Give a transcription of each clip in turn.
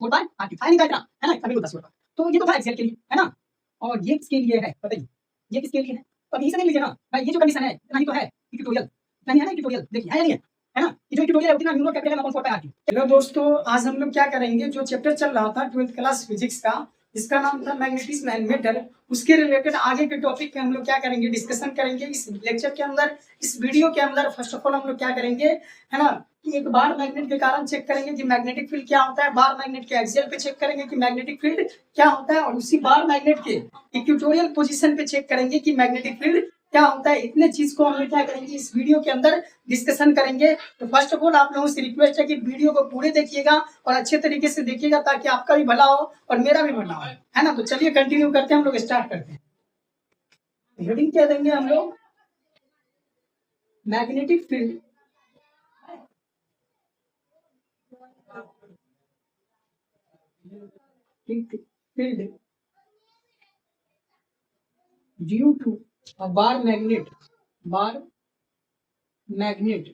4 bye are cube, आया नहीं था इतना, है ना, इतना बिल्कुल 10 होगा। तो ये तो था एक्सेल के लिए, है ना, और ये किसके लिए है बताइए, ये किसके लिए है, तो अब यही से देख लीजिए ना भाई, ये जो कंडीशन है इतना ही तो है इक्वेटोरियल, इतना ही है ना इक्वेटोरियल, देखिए है या नहीं है ना, ये जो इक्वेटोरियल है उतना numeral capital M upon 4 pi R cube. Hello दोस्तों, आज हम लोग क्या करेंगे, जो चैप्टर चल रहा था 12th क्लास फिजिक्स का, इसका नाम था मैग्नेटिज्म एंड मैटर, उसके रिलेटेड आगे के टॉपिक पे हम लोग क्या करेंगे, डिस्कशन करेंगे इस लेक्चर के अंदर, इस वीडियो के अंदर। फर्स्ट ऑफ ऑल हम लोग क्या करेंगे, है ना, कि एक बार मैग्नेट के कारण चेक करेंगे कि मैग्नेटिक फील्ड क्या होता है, बार मैग्नेट के एक्सियल पे चेक करेंगे कि मैग्नेटिक फील्ड क्या होता है, और उसी बार मैग्नेट के इक्वेटोरियल पोजीशन पे चेक करेंगे कि मैग्नेटिक फील्ड क्या होता है। इतने चीज को हम लोग क्या करेंगे, इस वीडियो के अंदर डिस्कशन करेंगे। तो फर्स्ट ऑफ ऑल आप लोगों से रिक्वेस्ट है कि वीडियो को पूरे देखिएगा और अच्छे तरीके से देखिएगा, ताकि आपका भी भला हो और मेरा भी भला हो, है ना। तो चलिए कंटिन्यू करते हैं, हम लोग स्टार्ट करते हैं। हेडिंग क्या देंगे हम लोग, magnetic field field due to bar magnet bar magnet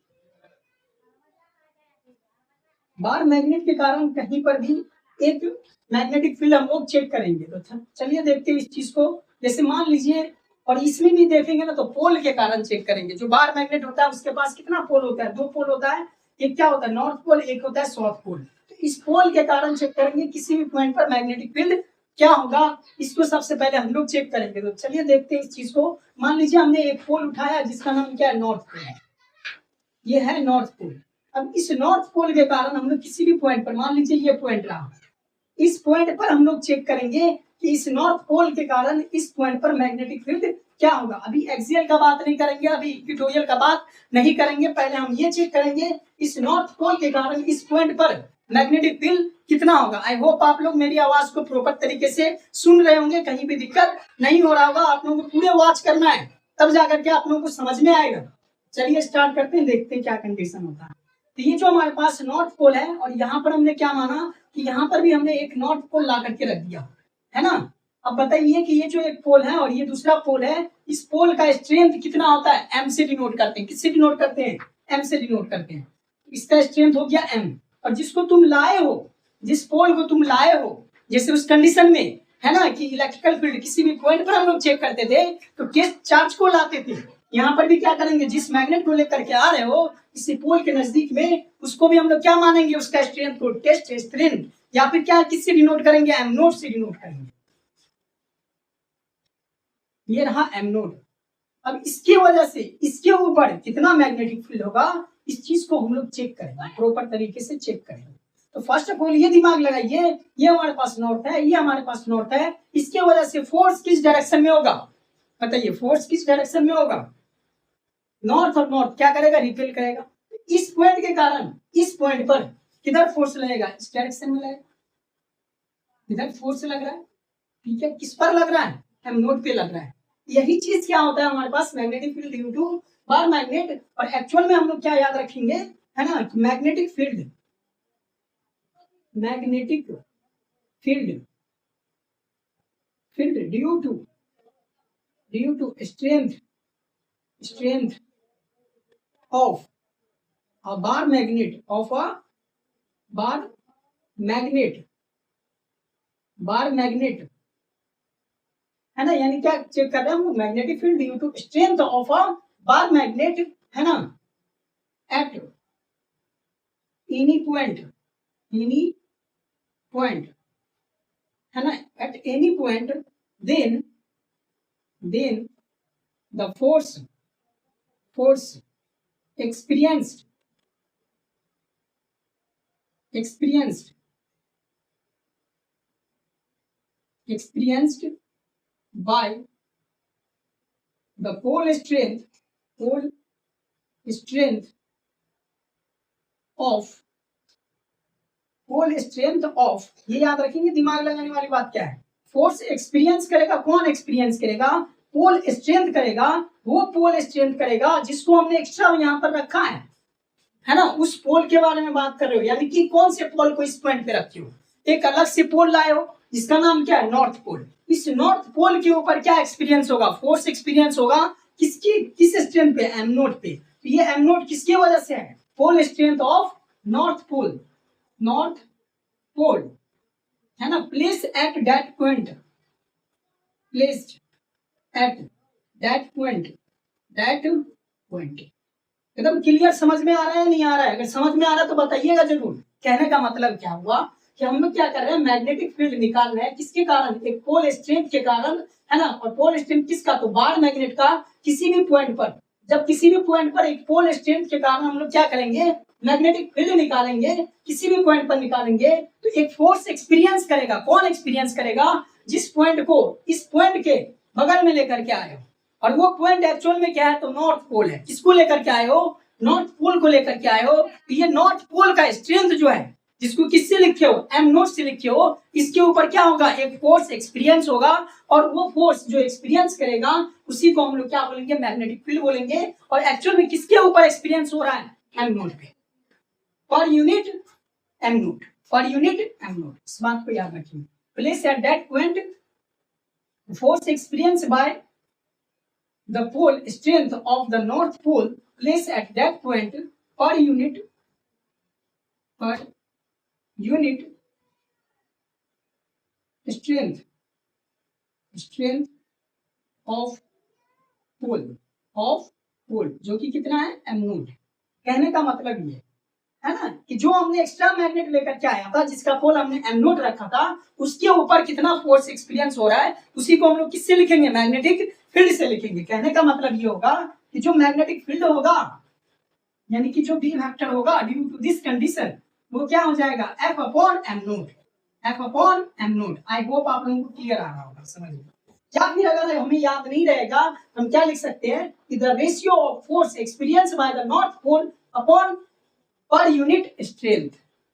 के कारण कहीं पर भी एक मैग्नेटिक फील्ड हम लोग चेक करेंगे। तो चलिए देखते हैं इस चीज को। जैसे मान लीजिए, और इसमें भी देखेंगे ना, तो पोल के कारण चेक करेंगे। जो बार मैग्नेट होता है उसके पास कितना पोल होता है, 2 पोल होता है। एक क्या होता है, नॉर्थ पोल, एक होता है साउथ पोल। तो इस पोल के कारण चेक करेंगे किसी भी पॉइंट पर मैग्नेटिक फील्ड क्या होगा, इसको सबसे पहले हम लोग चेक करेंगे। तो चलिए देखते हैं इस चीज को। मान लीजिए हमने एक पोल उठाया जिसका नाम क्या है, नॉर्थ पोल। ये है नॉर्थ पोल। अब इस नॉर्थ पोल के कारण हम लोग किसी भी पॉइंट पर, मान लीजिए ये पॉइंट रहा, इस पॉइंट पर हम लोग चेक करेंगे कि इस नॉर्थ पोल के कारण इस पॉइंट पर मैग्नेटिक फील्ड क्या होगा। अभी एक्सियल का बात नहीं करेंगे, अभी इक्वेटोरियल का बात नहीं करेंगे, पहले हम ये चेक करेंगे इस नॉर्थ पोल के कारण इस पॉइंट पर मैग्नेटिक फील्ड कितना होगा। आई होप आप लोग मेरी आवाज को प्रॉपर तरीके से सुन रहे होंगे, कहीं भी दिक्कत नहीं हो रहा होगा। आप लोगों को पूरे वॉच करना है, तब जाकर के आप लोगों को समझ में आएगा। चलिए स्टार्ट करते हैं, देखते हैं क्या कंडीशन होता है। तो ये जो हमारे पास नॉर्थ पोल है, और यहाँ पर हमने क्या माना कि यहाँ पर भी हमने एक नॉर्थ पोल ला करके रख दिया, है ना। अब बताइए कि ये जो एक पोल है और ये दूसरा पोल है, इस पोल का स्ट्रेंथ कितना होता है, एम से डिनोट करते हैं। किससे डिनोट करते हैं, एम से डिनोट करते हैं। इसका स्ट्रेंथ हो गया एम। और जिसको तुम लाए हो, जिस पोल को तुम लाए हो, जैसे उस कंडीशन में, है ना, कि इलेक्ट्रिकल फील्ड किसी भी पॉइंट पर हम लोग चेक करते थे तो टेस्ट चार्ज को लाते थे। यहाँ पर भी क्या करेंगे, जिस मैग्नेट को लेकर के आ रहे हो इसी पोल के नजदीक में, उसको भी हम लोग क्या मानेंगे, उसका स्ट्रेंथ को टेस्ट स्ट्रेंथ, या फिर क्या किससे डिनोट करेंगे, एम नोट से डिनोट करेंगे। ये रहा एम नोट। अब इसकी वजह से इसके ऊपर कितना मैग्नेटिक फील्ड होगा, इस चीज को हम लोग चेक करेंगे, प्रॉपर तरीके से चेक करेंगे। तो फर्स्ट ऑफ ऑल ये दिमाग लगाइए, ये हमारे पास नॉर्थ है, ये हमारे पास नॉर्थ है, इसके वजह से फोर्स किस डायरेक्शन में होगा, बताइए फोर्स किस डायरेक्शन में होगा, नॉर्थ। और नॉर्थ क्या करेगा, रिपेल करेगा। इस पॉइंट के कारण इस पॉइंट पर किधर फोर्स लगेगा, इस डायरेक्शन में लगेगा, इधर फोर्स लग रहा है, ठीक है। किस पर लग रहा है, एम नोट पे लग रहा है। यही चीज क्या होता है हमारे पास, magnetic field due to bar magnet. और एक्चुअल में हम लोग क्या याद रखेंगे, है ना, magnetic field due to strength of a bar magnet, है ना। यानी क्या चेक कर रहे हैं हम लोग, magnetic field due to strength of a bar magnet, है ना, एट एनी पॉइंट, है ना, at any point, then the force experienced by the pole strength of, ये याद रखेंगे, दिमाग लगाने वाली बात क्या है। फोर्स एक्सपीरियंस करेगा, कौन एक्सपीरियंस करेगा, पोल स्ट्रेंथ करेगा। वो पोल स्ट्रेंथ करेगा जिसको हमने एक्स्ट्रा यहाँ पर रखा है ना, उस पोल के बारे में बात कर रहे हो। यानी कि कौन से पोल को इस पॉइंट पे रखे हो, एक अलग से पोल लाए हो जिसका नाम क्या है, नॉर्थ पोल। इस नॉर्थ पोल के ऊपर क्या एक्सपीरियंस होगा, फोर्स एक्सपीरियंस होगा, किस स्ट्रेंथ पे, एम नोट पे। तो ये एम नोट किसकी वजह से है, pole strength of north pole. है ना, place at that point, placed at that point, that point. एकदम क्लियर समझ में आ रहा है नहीं आ रहा है? अगर समझ में आ रहा है तो बताइएगा जरूर। कहने का मतलब क्या हुआ कि हम लोग क्या कर रहे हैं, मैग्नेटिक फील्ड निकाल रहे हैं किसके कारण, एक पोल स्ट्रेंथ के कारण, है ना। और पोल स्ट्रेंथ किसका, तो बार मैग्नेट का किसी भी पॉइंट पर। जब किसी भी पॉइंट पर एक पोल स्ट्रेंथ के कारण हम लोग क्या करेंगे, मैग्नेटिक फील्ड निकालेंगे, किसी भी पॉइंट पर निकालेंगे, तो एक फोर्स एक्सपीरियंस करेगा। कौन एक्सपीरियंस करेगा, जिस पॉइंट को इस पॉइंट के बगल में लेकर के आए हो। और वो पॉइंट एक्चुअल में क्या है, तो नॉर्थ पोल है। किसको लेकर के आए हो, नॉर्थ पोल को लेकर के आए हो। तो ये नॉर्थ पोल का स्ट्रेंथ जो है, जिसको किससे लिखे हो, एम नोट से लिखे हो, इसके ऊपर क्या होगा, एक फोर्स एक्सपीरियंस होगा। और वो फोर्स जो एक्सपीरियंस करेगा उसी को हम लोग क्या बोलेंगे, मैग्नेटिक फील्ड बोलेंगे। और एक्चुअल में किसके ऊपर एक्सपीरियंस हो रहा है, एम नोट पे, per unit M naught, per unit M naught. इस बात को याद रखिए। Place at that point force experienced by the pole strength of the north pole placed at that point per unit strength of pole जो कि कितना है, M note. कहने का मतलब ये है ना कि जो हमने एक्स्ट्रा मैग्नेट लेकर के आया था, जिसका पोल हमने एम नोट रखा था, उसके ऊपर कितना फोर्स एक्सपीरियंस हो रहा है, उसी को हम लोग किससे लिखेंगे, मैग्नेटिक फील्ड से लिखेंगे। कहने का मतलब ये होगा कि जो मैग्नेटिक फील्ड होगा, यानी कि जो बी वेक्टर होगा ड्यू टू दिस कंडीशन, वो क्या हो जाएगा, F upon M naught, F upon M naught. I hope आप लोगों को क्लियर आ रहा होगा, समझ में। या फिर अगर हमें याद नहीं रहेगा, हम क्या लिख सकते हैं कि the ratio of force experience by the north pole upon per unit strength,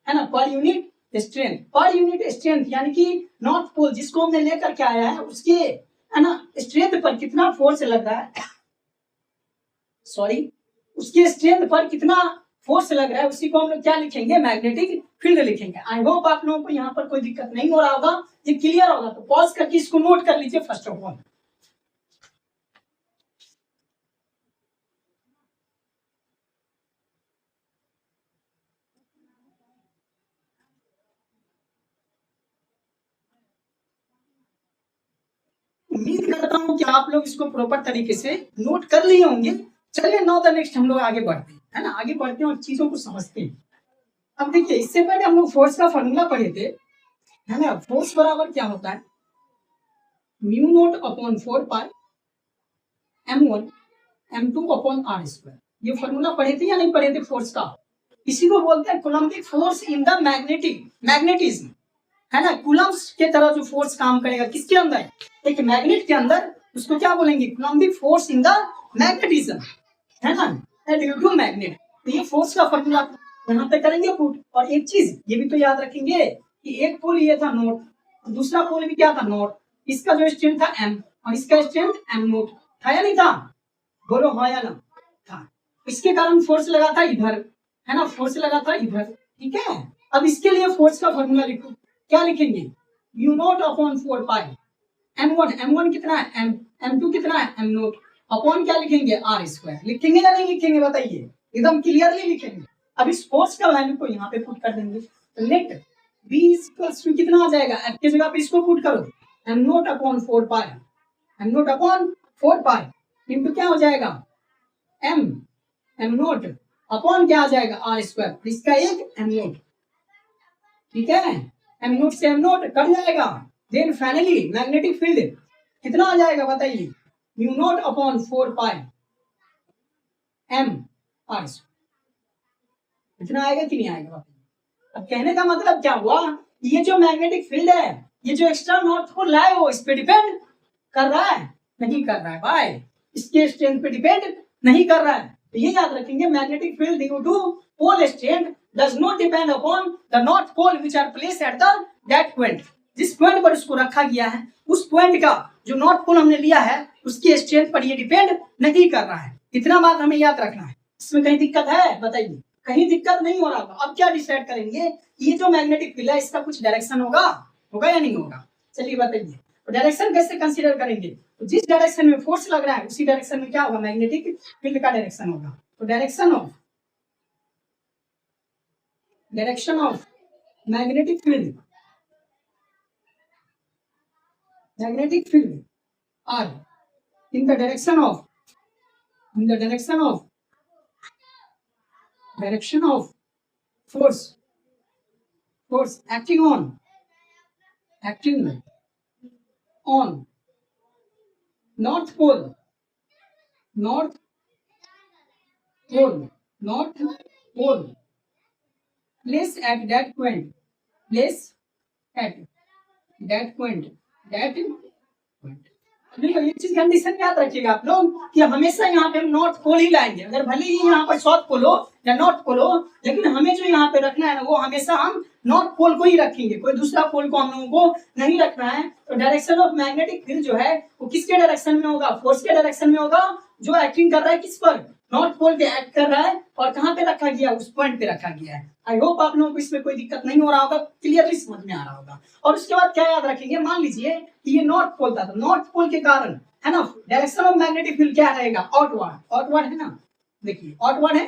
है ना, per unit strength. Per unit strength यानी कि नॉर्थ पोल जिसको हमने लेकर के आया है, उसके, है ना, स्ट्रेंथ पर कितना फोर्स लग रहा है, सॉरी, उसके स्ट्रेंथ पर कितना फोर्स लग रहा है, उसी को हम लोग क्या लिखेंगे, मैग्नेटिक फील्ड लिखेंगे। आई होप आप लोगों को यहाँ पर कोई दिक्कत नहीं हो रहा होगा, ये क्लियर होगा। तो पॉज करके इसको नोट कर लीजिए फर्स्ट ऑफ ऑल। उम्मीद करता हूं कि आप लोग इसको प्रॉपर तरीके से नोट कर लिए होंगे। चलिए नाउ द नेक्स्ट हम लोग आगे बढ़ते हैं, है ना, आगे बढ़ते हैं और चीजों को समझते हैं। अब देखिए, इससे पहले हम लोग फोर्स का फॉर्मूला पढ़े थे, है ना। फोर्स बराबर क्या होता है, म्यू नोट अपॉन 4 पाई m1 m2 upon r square. ये फॉर्मूला पढ़े थे या नहीं पढ़े थे फोर्स का? इसी को बोलते हैं Coulombic force in the magnetism, है ना। कूलम्ब्स के तरह जो फोर्स काम करेगा किसके अंदर, एक मैग्नेट के अंदर, उसको क्या बोलेंगे, Coulombic force in the magnetism, है ना, ड्यू टू मैग्नेट। तो ये फोर्स का फॉर्मूला यहाँ पे करेंगे पुट। और एक चीज ये भी तो याद रखेंगे कि एक पोल ये था नोट, दूसरा पोल भी क्या था, नोट। इसका जो स्ट्रेंथ था m, और इसका स्ट्रेंथ m नोट था या नहीं था, बोलो हाँ या ना, था। इसके कारण फोर्स लगा था इधर, है ना, फोर्स लगा था इधर, ठीक है। अब इसके लिए फोर्स का फॉर्मूला लिखो, क्या लिखेंगे, म्यू नोट अपॉन 4 पाई m1 कितना है, m2 कितना है, m नोट अपॉन क्या लिखेंगे, r स्क्वायर। लिखेंगे या नहीं लिखेंगे, बताइए, एकदम क्लियरली लिखेंगे। अब इस फोर्स का वैल्यू को यहाँ पे पुट कर देंगे, तो लेट b इक्वल्स टू कितना आ जाएगा, f की जगह पे इसको पुट करो, m naught upon 4 pi, m naught upon 4 पाई इनटू क्या हो जाएगा, m नोट अपॉन क्या आ जाएगा, r स्क्वायर, इसका एक m नोट, ठीक है। m नोट से m नोट कट जाएगा, देन फाइनली मैग्नेटिक फील्ड कितना आ जाएगा, बताइए, mu naught upon 4 pi m r square. इतना आएगा कि नहीं आएगा। अब कहने का मतलब क्या हुआ, ये जो मैग्नेटिक फील्ड है, ये जो एक्स्ट्रा नॉर्थ पोल लाए हो, इस पे डिपेंड कर रहा है, नहीं कर रहा है भाई, इसके स्ट्रेंथ पे डिपेंड नहीं कर रहा है। तो ये याद रखेंगे, magnetic field due to pole strength does not depend upon the north pole which are placed at the that point. जिस पॉइंट पर उसको रखा गया है, उस पॉइंट का जो नॉर्थ पोल हमने लिया है, उसके स्ट्रेंथ पर ये डिपेंड नहीं कर रहा है। इतना बात हमें याद रखना है। इसमें कहीं दिक्कत है, बताइए, कहीं दिक्कत नहीं हो रहा होगा। अब क्या डिसाइड करेंगे, ये जो मैग्नेटिक फील्ड है, इसका कुछ डायरेक्शन होगा, होगा या नहीं होगा, चलिए बताइए। तो डायरेक्शन कैसे कंसीडर करेंगे, तो जिस डायरेक्शन में फोर्स लग रहा है, उसी डायरेक्शन में क्या होगा, मैग्नेटिक फील्ड का डायरेक्शन होगा। तो direction of magnetic field magnetic field are in the direction of force acting on north pole place at that point नहीं, ये चीज कंडीशन याद रखिएगा आप लोग कि हमेशा यहाँ पे हम नॉर्थ पोल ही लाएंगे। अगर भले ही यहाँ पर साउथ पोल हो या नॉर्थ पोल हो, लेकिन हमें जो यहाँ पे रखना है ना, वो हमेशा हम नॉर्थ पोल को ही रखेंगे, कोई दूसरा पोल को हम लोगों को नहीं रखना है। तो डायरेक्शन ऑफ मैग्नेटिक फील्ड जो है वो किसके डायरेक्शन में होगा? फोर्स के डायरेक्शन में होगा, जो एक्टिंग कर रहा है किस पर? नॉर्थ पोल पे एक्ट कर रहा है। और कहाँ पे रखा गया? उस पॉइंट पे रखा गया है। आई होप आप लोगों को इसमें कोई दिक्कत नहीं हो रहा होगा, क्लियरली समझ में आ रहा होगा। और उसके बाद क्या याद रखेंगे? मान लीजिए कि ये नॉर्थ पोल था, तो नॉर्थ पोल के कारण है ना, डायरेक्शन ऑफ मैग्नेटिक फील्ड क्या रहेगा? आउटवर्ड है ना। देखिए आउटवर्ड है,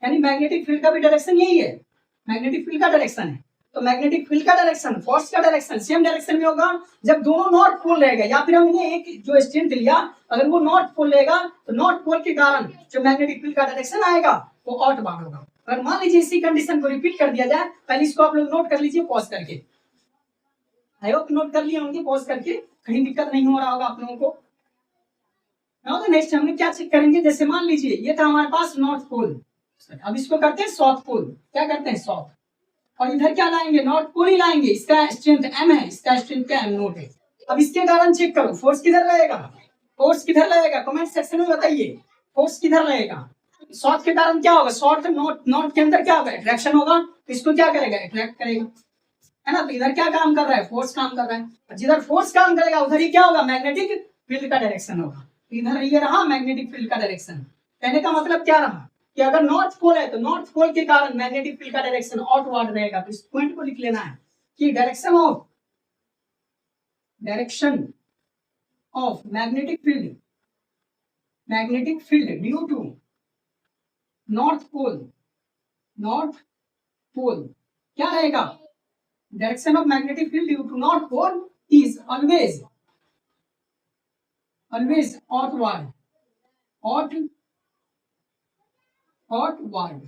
यानी मैग्नेटिक फील्ड का भी डायरेक्शन यही है, मैग्नेटिक फील्ड का डायरेक्शन है। तो मैग्नेटिक फील्ड का डायरेक्शन, फोर्स का डायरेक्शन सेम डायरेक्शन में होगा जब दोनों नॉर्थ पोल रहेगा। या फिर हमने एक जो स्ट्रेंथ लिया, अगर वो नॉर्थ पोल रहेगा तो नॉर्थ पोल के कारण जो मैग्नेटिक फील्ड का डायरेक्शन आएगा वो आउटवर्ड होगा। अगर मान लीजिए इसी कंडीशन को रिपीट कर दिया जाए, पहले इसको आप लोग नोट कर लीजिए पॉज करके। आई होप नोट कर लिए होंगे पॉज करके, कहीं दिक्कत नहीं हो रहा होगा आप लोगों को। तो नेक्स्ट हमने क्या चेक करेंगे? जैसे मान लीजिए ये था हमारे पास नॉर्थ पोल, अब इसको करते हैं साउथ पोल। क्या करते हैं? साउथ। और इधर क्या लाएंगे? नॉर्थ पोल ही लाएंगे। इसका स्ट्रेंथ m है, इसका स्ट्रेंथ क्या? m नोट है। अब इसके कारण चेक करो, फोर्स किधर रहेगा? फोर्स किधर रहेगा? कमेंट सेक्शन में बताइए, फोर्स किधर रहेगा? साउथ के कारण क्या होगा? साउथ नॉर्थ के अंदर क्या होगा? अट्रैक्शन होगा, तो इसको क्या करेगा? अट्रैक्ट करेगा, है ना। तो इधर क्या काम कर रहा है? फोर्स काम कर रहा है। जिधर फोर्स काम करेगा उधर ही क्या होगा? मैग्नेटिक फील्ड का डायरेक्शन होगा। इधर ये रहा मैग्नेटिक फील्ड का डायरेक्शन। कहने का मतलब क्या रहा कि अगर नॉर्थ पोल है तो नॉर्थ पोल के कारण मैग्नेटिक फील्ड का डायरेक्शन आउटवर्ड रहेगा। तो इस पॉइंट को लिख लेना है कि direction of magnetic field due to north pole क्या रहेगा? Direction of magnetic field due to north pole is always outward,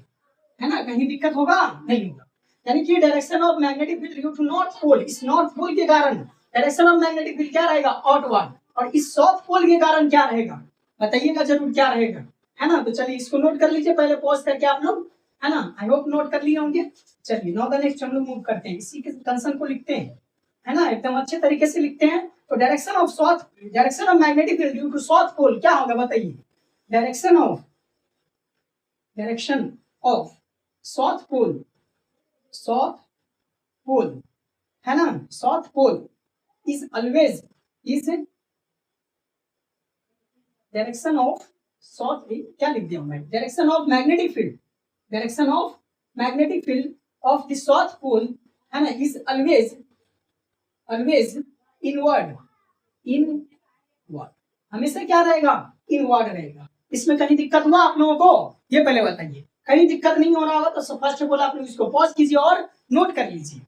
है ना। कहीं दिक्कत होगा? नहीं होगा। यानी कि direction of magnetic field due to north pole, इस नॉर्थ पोल के कारण डायरेक्शन ऑफ मैग्नेटिक फील्ड क्या रहेगा? आउटवर्ड। और इस साउथ पोल के कारण क्या रहेगा? बताइएगा जरूर क्या रहेगा, है ना। तो चलिए इसको नोट कर लीजिए पहले पॉज करके आप लोग, है ना। आई होप नोट कर लिए होंगे। चलिए नाउ द नेक्स्ट हम लोग मूव करते हैं, इसी के कंसर्न को लिखते हैं, है ना, एकदम अच्छे तरीके से लिखते हैं। तो direction of magnetic field due to south pole क्या होगा? बताइए। डायरेक्शन ऑफ साउथ पोल, है ना, south pole is always direction of south, क्या लिख दिया मैं? Direction of magnetic field of the south pole, है ना, इज ऑलवेज इनवर्ड, हमेशा क्या रहेगा? इनवर्ड रहेगा। इसमें कहीं दिक्कत हुआ आप लोगों को? ये पहले बताइए। कहीं दिक्कत नहीं हो रहा होगा तो फर्स्ट ऑफ ऑल आप लोग इसको पॉज कीजिए और नोट कर लीजिए।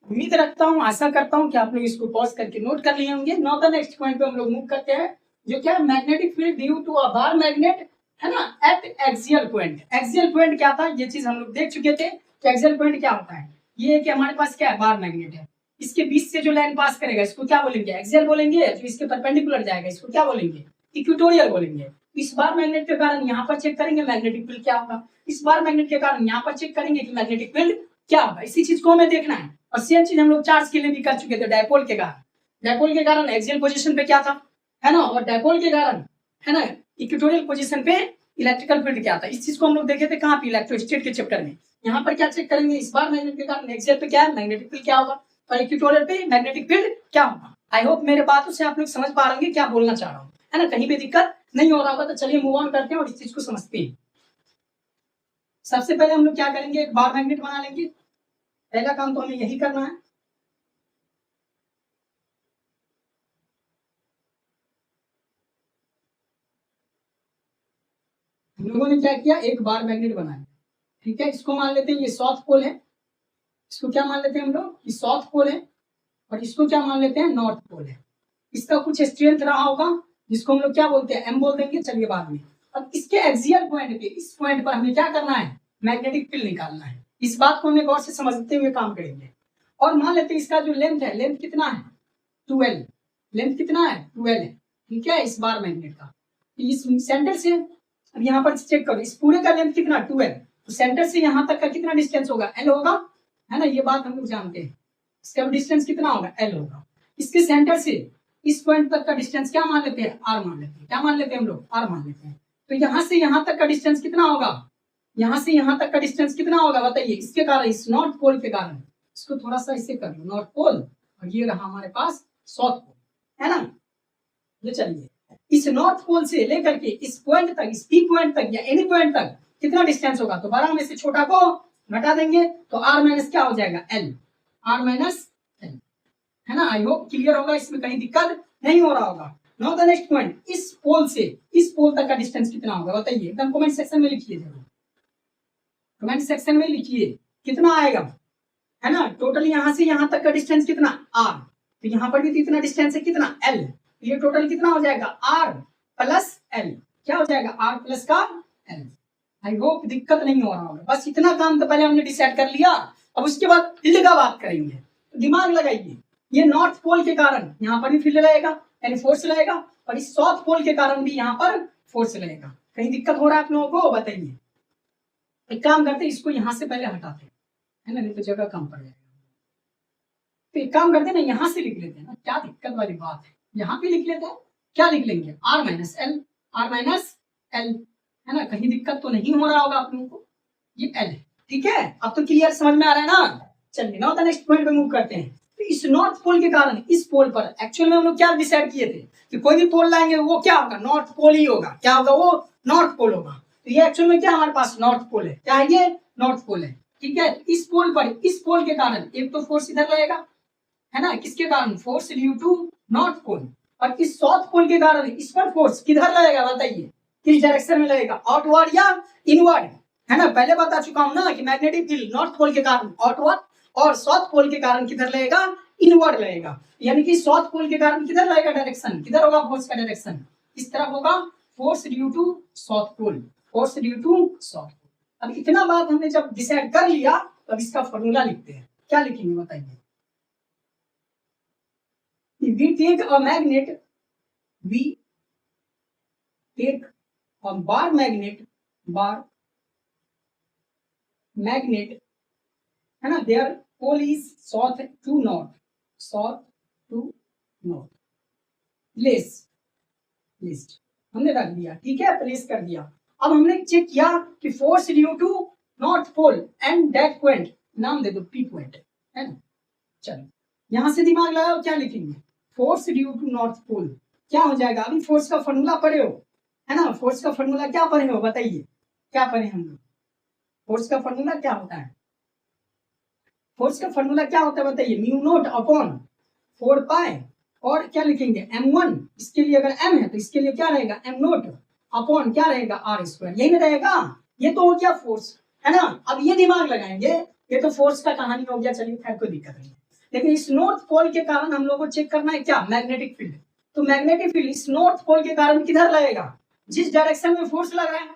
उम्मीद रखता हूँ, आशा करता हूँ कि आप लोग इसको पॉज करके नोट कर लिए होंगे। नाउ द नेक्स्ट पॉइंट पे हम लोग मूव करते हैं, जो क्या? Magnetic field due to a bar magnet, है ना, at axial point. Axial point क्या था? ये चीज हम लोग देख चुके थे कि एक्सियल पॉइंट क्या होता है। ये कि हमारे पास क्या है? बार मैग्नेट है, इसके बीच से जो लाइन पास करेगा इसको क्या बोलेंगे? एक्सियल बोलेंगे। जो इसके परपेंडिकुलर जाएगा इसको क्या बोलेंगे? इक्वेटोरियल बोलेंगे। इस बार मैग्नेट के कारण यहाँ पर चेक करेंगे मैग्नेटिक फील्ड क्या होगा, इस बार मैग्नेट के कारण यहाँ पर चेक करेंगे कि मैग्नेटिक फील्ड क्या होगा। इसी चीज को हमें देखना है। और सेम चीज हम लोग चार्ज के लिए भी कर चुके थे। डायपोल के कारण एक्सियल पोजीशन पे क्या था, है ना, और डायपोल के कारण, है ना, इक्वेटोरियल पोजीशन पे इलेक्ट्रिकल फील्ड क्या था। इस चीज को हम लोग देखे थे कहाँ पे? इलेक्ट्रोस्टैटिक के चैप्टर में। यहाँ पर क्या चेक करेंगे? इस बार मैग्नेट के कारण एक्सियल पे क्या है? मैग्नेटिक फील्ड क्या होगा, और इक्वेटोरियल पे मैग्नेटिक फील्ड क्या होगा। आई होप मेरे बातों से आप लोग समझ पा रहे क्या बोलना चाह रहा हूँ, है ना, कहीं पे दिक्कत नहीं हो रहा होगा। तो चलिए मूव ऑन करते हैं और इस चीज को समझते हैं। सबसे पहले हम लोग क्या करेंगे? एक बार मैग्नेट बना लेंगे। पहला काम तो हमें यही करना है। हम लोगों ने क्या किया? एक बार मैग्नेट बनाया, ठीक है। इसको मान लेते हैं ये साउथ पोल है, इसको क्या मान लेते हैं हम लोग कि साउथ पोल है, और इसको क्या मान लेते हैं नॉर्थ पोल है। इसका कुछ स्ट्रेंथ रहा होगा जिसको हम लोग क्या बोलते हैं एम बोल देंगे, चलिए बाद में। अब इसके एक्सियल पॉइंट पे, इस पॉइंट पर हमें क्या करना है मैग्नेटिक फील्ड निकालना है। इस बात को हमें गौर से समझते हुए काम करेंगे। और मान लेते हैं इसका जो लेंथ है, लेंथ कितना है 12, लेंथ कितना है 12 है, ठीक है, इस बार मैग्नेट का। इस सेंटर से अब यहाँ पर चेक करो, इस पूरे का लेंथ कितना 12, तो सेंटर से यहाँ तक का कितना डिस्टेंस होगा एल होगा, है ना, ये बात हम लोग जानते हैं। इसका डिस्टेंस कितना होगा एल होगा। इसके सेंटर से इस पॉइंट तक का डिस्टेंस क्या मान लेते हैं आर मान लेते हैं, क्या मान लेते हैं हम लोग आर मान लेते हैं। तो यहाँ से यहाँ तक का डिस्टेंस कितना होगा, यहाँ से यहाँ तक का डिस्टेंस कितना होगा बताइए, इसके कारण, इस नॉर्थ पोल के कारण। इसको थोड़ा सा इससे कर लो, नॉर्थ पोल, और ये रहा हमारे पास साउथ पोल, है ना। ये चलिए, इस नॉर्थ पोल से लेकर के इस पॉइंट तक, इस पी पॉइंट तक या एनी पॉइंट तक कितना डिस्टेंस होगा, तो 12 में से छोटा को घटा देंगे तो आर माइनस क्या हो जाएगा एल, आर माइनस एल, है ना। आई होप क्लियर होगा, इसमें कहीं दिक्कत नहीं हो रहा होगा। नाउ द नेक्स्ट पॉइंट, इस पोल से इस पोल तक का डिस्टेंस कितना होगा बताइए, एकदम कमेंट सेक्शन में लिखिए जरूर, कमेंट सेक्शन में लिखिए कितना आएगा, है ना। टोटल यहाँ से यहाँ तक का डिस्टेंस कितना आर, तो यहाँ पर भी कितना डिस्टेंस है कितना एल, ये टोटल कितना हो जाएगा आर प्लस एल, क्या हो जाएगा आर प्लस का एल। आई होप दिक्कत नहीं हो रहा होगा। बस इतना काम तो पहले हमने डिसाइड कर लिया, अब उसके बाद फील्ड का बात करेंगे। तो दिमाग लगाइए, ये नॉर्थ पोल के कारण यहाँ पर भी फील्ड रहेगा यानी फोर्स रहेगा, और इस साउथ पोल के कारण भी यहाँ पर फोर्स रहेगा। कहीं दिक्कत हो रहा है आप लोगों को बताइए। एक काम करते हैं, इसको यहाँ से पहले हटाते हैं, है ना, नहीं तो जगह कम पड़ जाएगा। तो एक काम करते हैं ना, यहाँ से लिख लेते हैं ना, क्या दिक्कत वाली बात है, यहाँ पे लिख लेते हैं। क्या लिख लेंगे R minus L, R minus L, है ना। कहीं दिक्कत तो नहीं हो रहा होगा आप लोगों को, ये एल है, ठीक है। अब तो क्लियर समझ में आ रहा है ना। चलिए नाउ द नेक्स्ट पॉइंट पे मूव करते हैं। तो इस नॉर्थ पोल के कारण इस पोल पर एक्चुअल में हम लोग क्या डिसाइड किए थे कि कोई भी पोल लाएंगे वो क्या होगा नॉर्थ पोल ही होगा, क्या होगा वो नॉर्थ पोल होगा। तो ये एक्चुअल में क्या हमारे पास नॉर्थ पोल है, क्या है ये नॉर्थ पोल है, ठीक है। इस पोल पर, इस पोल के कारण एक तो फोर्स इधर लगेगा, है ना, किसके कारण force due to north pole, और इस साउथ पोल के कारण इस पर फोर्स किधर लगेगा बताइए, किस डायरेक्शन में लगेगा, आउटवर्ड या इनवर्ड, है ना। पहले बता चुका हूं ना कि मैग्नेटिक फील्ड नॉर्थ पोल के कारण आउटवर्ड और साउथ पोल के कारण किधर लगेगा इनवर्ड लगेगा। यानी कि साउथ पोल के कारण किधर लगेगा डायरेक्शन, किधर होगा फोर्स का डायरेक्शन, इस तरफ होगा force due to south pole, force due to south pole. अब इतना बात हमने जब डिसाइड कर लिया, तो अब इसका फॉर्मूला लिखते हैं। क्या लिखेंगे बताइए, we take a magnet, we take a bar magnet, है ना, their pole is south to north, south to north, list हमने रख दिया, ठीक है, प्लेस कर दिया। अब हमने चेक किया कि force due to north pole and that point नाम दे दो पी पॉइंट, है ना। चलो यहां से दिमाग लगाओ, क्या लिखेंगे force due to north pole, क्या हो जाएगा। अभी फोर्स का फॉर्मूला पढ़े हो, है ना, फोर्स का फॉर्मूला क्या पढ़े हो बताइए, क्या पढ़े हम लोग, फोर्स का फॉर्मूला क्या होता है, फोर्स का फॉर्मूला क्या होता है बताइए, म्यू नॉट अपॉन 4 पाई, और क्या लिखेंगे m1, इसके लिए अगर m है तो इसके लिए क्या रहेगा m नॉट अपॉन क्या रहेगा आर स्क्वायर, यही में रहेगा। ये तो हो गया फोर्स, है ना। अब ये दिमाग लगाएंगे, ये तो फोर्स का कहानी हो गया, चलिए खैर कोई दिक्कत नहीं। लेकिन इस नॉर्थ पोल के कारण हम लोग को चेक करना है क्या मैग्नेटिक फील्ड। तो मैग्नेटिक फील्ड इस नॉर्थ पोल के कारण किधर लगेगा, जिस डायरेक्शन में फोर्स लग रहा है,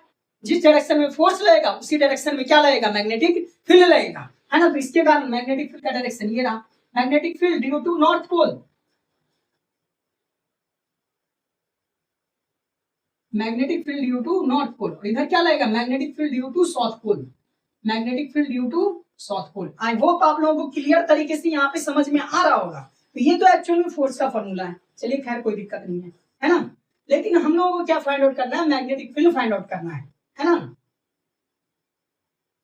जिस डायरेक्शन में फोर्स लगेगा उसी डायरेक्शन में क्या लगेगा मैग्नेटिक फील्ड लगेगा, है ना। तो इसके कारण मैग्नेटिक फील्ड का डायरेक्शन ये रहा, magnetic field due to north pole, magnetic field due to north pole, और इधर क्या लगेगा magnetic field due to south pole, magnetic field due to south pole. I hope आप लोगों को क्लियर तरीके से यहाँ पे समझ में आ रहा होगा। तो ये तो एक्चुअल में फोर्स का फॉर्मूला है, चलिए खैर कोई दिक्कत नहीं है ना। लेकिन हम लोगों को क्या फाइंड आउट करना है, मैग्नेटिक फील्ड फाइंड आउट करना है ना।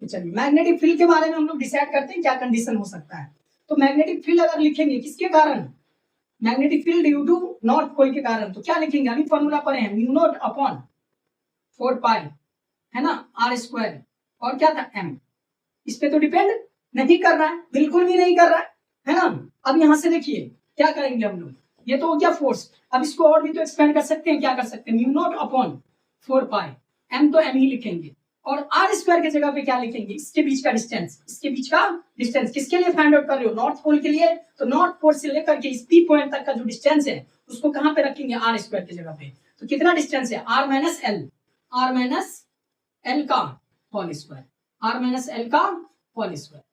तो चलिए मैग्नेटिक फील्ड के बारे में हम लोग डिसाइड करते हैं क्या कंडीशन हो सकता है। तो मैग्नेटिक फील्ड अगर लिखेंगे किसके कारण, magnetic field due to north pole के कारण, तो क्या लिखेंगे, अभी फॉर्मूला पढ़े हैं म्यू नॉट अपॉन 4 पाई, है ना, आर स्क्वायर, और क्या था m। इस पे तो डिपेंड नहीं कर रहा है, बिल्कुल भी नहीं कर रहा है ना। अब यहां से देखिए क्या करेंगे हम लोग, ये तो हो गया फोर्स। अब इसको और भी तो एक्सपेंड कर सकते हैं, क्या कर सकते हैं, mu naught upon 4 pi, m तो m ही लिखेंगे, और आर स्क्वायर की जगह पे क्या लिखेंगे, इसके बीच का डिस्टेंस, इसके बीच का डिस्टेंस किसके लिए फाइंड आउट कर रहे हो, नॉर्थ पोल के लिए। तो नॉर्थ पोल से लेकर के इस पी पॉइंट तक का जो डिस्टेंस है उसको कहां पे रखेंगे, आर स्क्वायर की जगह पे। तो कितना डिस्टेंस है, R minus L, R minus L का whole square, R minus L का होल स्क्वायर।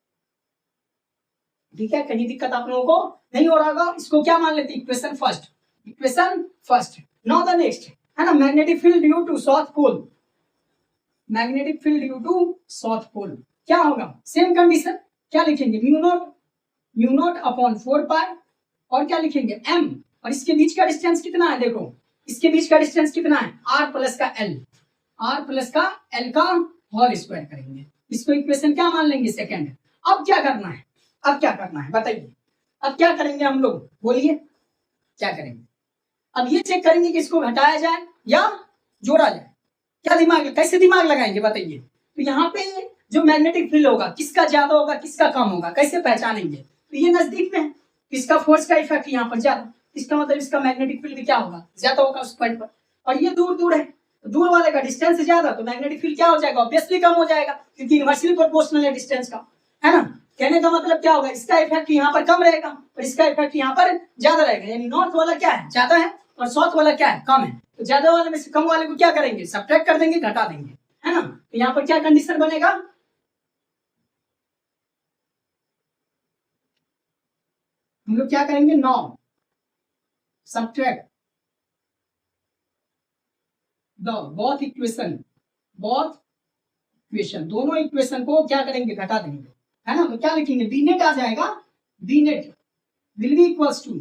ठीक है, कहीं दिक्कत आप लोगों को नहीं हो रहा होगा। इसको क्या मान लेते हैं, equation first, equation first. Now the next है ना, magnetic field due to south pole, magnetic field due to south pole क्या होगा, सेम कंडीशन, क्या लिखेंगे, म्यू नॉट अपॉन 4 पाई और क्या लिखेंगे m, और इसके बीच का डिस्टेंस कितना है, देखो इसके बीच का डिस्टेंस कितना है, r प्लस का l, r प्लस का l का होल स्क्वायर करेंगे। इसको इक्वेशन क्या मान लेंगे, सेकंड। अब क्या करना है, अब क्या करना है बताइए, अब क्या करेंगे हम लोग, बोलिए क्या करेंगे। अब ये चेक करेंगे कि इसको घटाया जाए या जोड़ा जाए, क्या दिमाग, कैसे दिमाग लगाएंगे बताइए। तो यहाँ पे जो मैग्नेटिक फील्ड होगा किसका ज्यादा होगा किसका कम होगा, कैसे पहचानेंगे। तो ये नजदीक में है, इसका फोर्स का इफेक्ट यहाँ पर ज्यादा, इसका मतलब इसका मैग्नेटिक फील्ड भी क्या होगा, ज्यादा होगा उस पॉइंट पर। और ये दूर दूर है, तो दूर वाले का डिस्टेंस ज्यादा, तो मैग्नेटिक फील्ड क्या हो जाएगा, ऑब्वियसली कम हो जाएगा, क्योंकि इनवर्सली प्रोपोर्शनल है डिस्टेंस का, है ना। कहने का मतलब क्या होगा, इसका इफेक्ट यहाँ पर कम रहेगा और इसका इफेक्ट यहाँ पर ज्यादा रहेगा, यानी नॉर्थ वाला क्या है, ज्यादा है और साउथ वाला क्या है, कम है। तो ज्यादा वाले में से कम वाले को क्या करेंगे, सब्ट्रैक्ट कर देंगे, घटा देंगे, है ना। तो यहाँ पर क्या कंडीशन बनेगा, हम लोग क्या करेंगे, now subtract the both equation, both equation, दोनों इक्वेशन को क्या करेंगे, घटा देंगे, है ना। तो क्या लिखेंगे, बी नेट आ जाएगा, B net will be equals to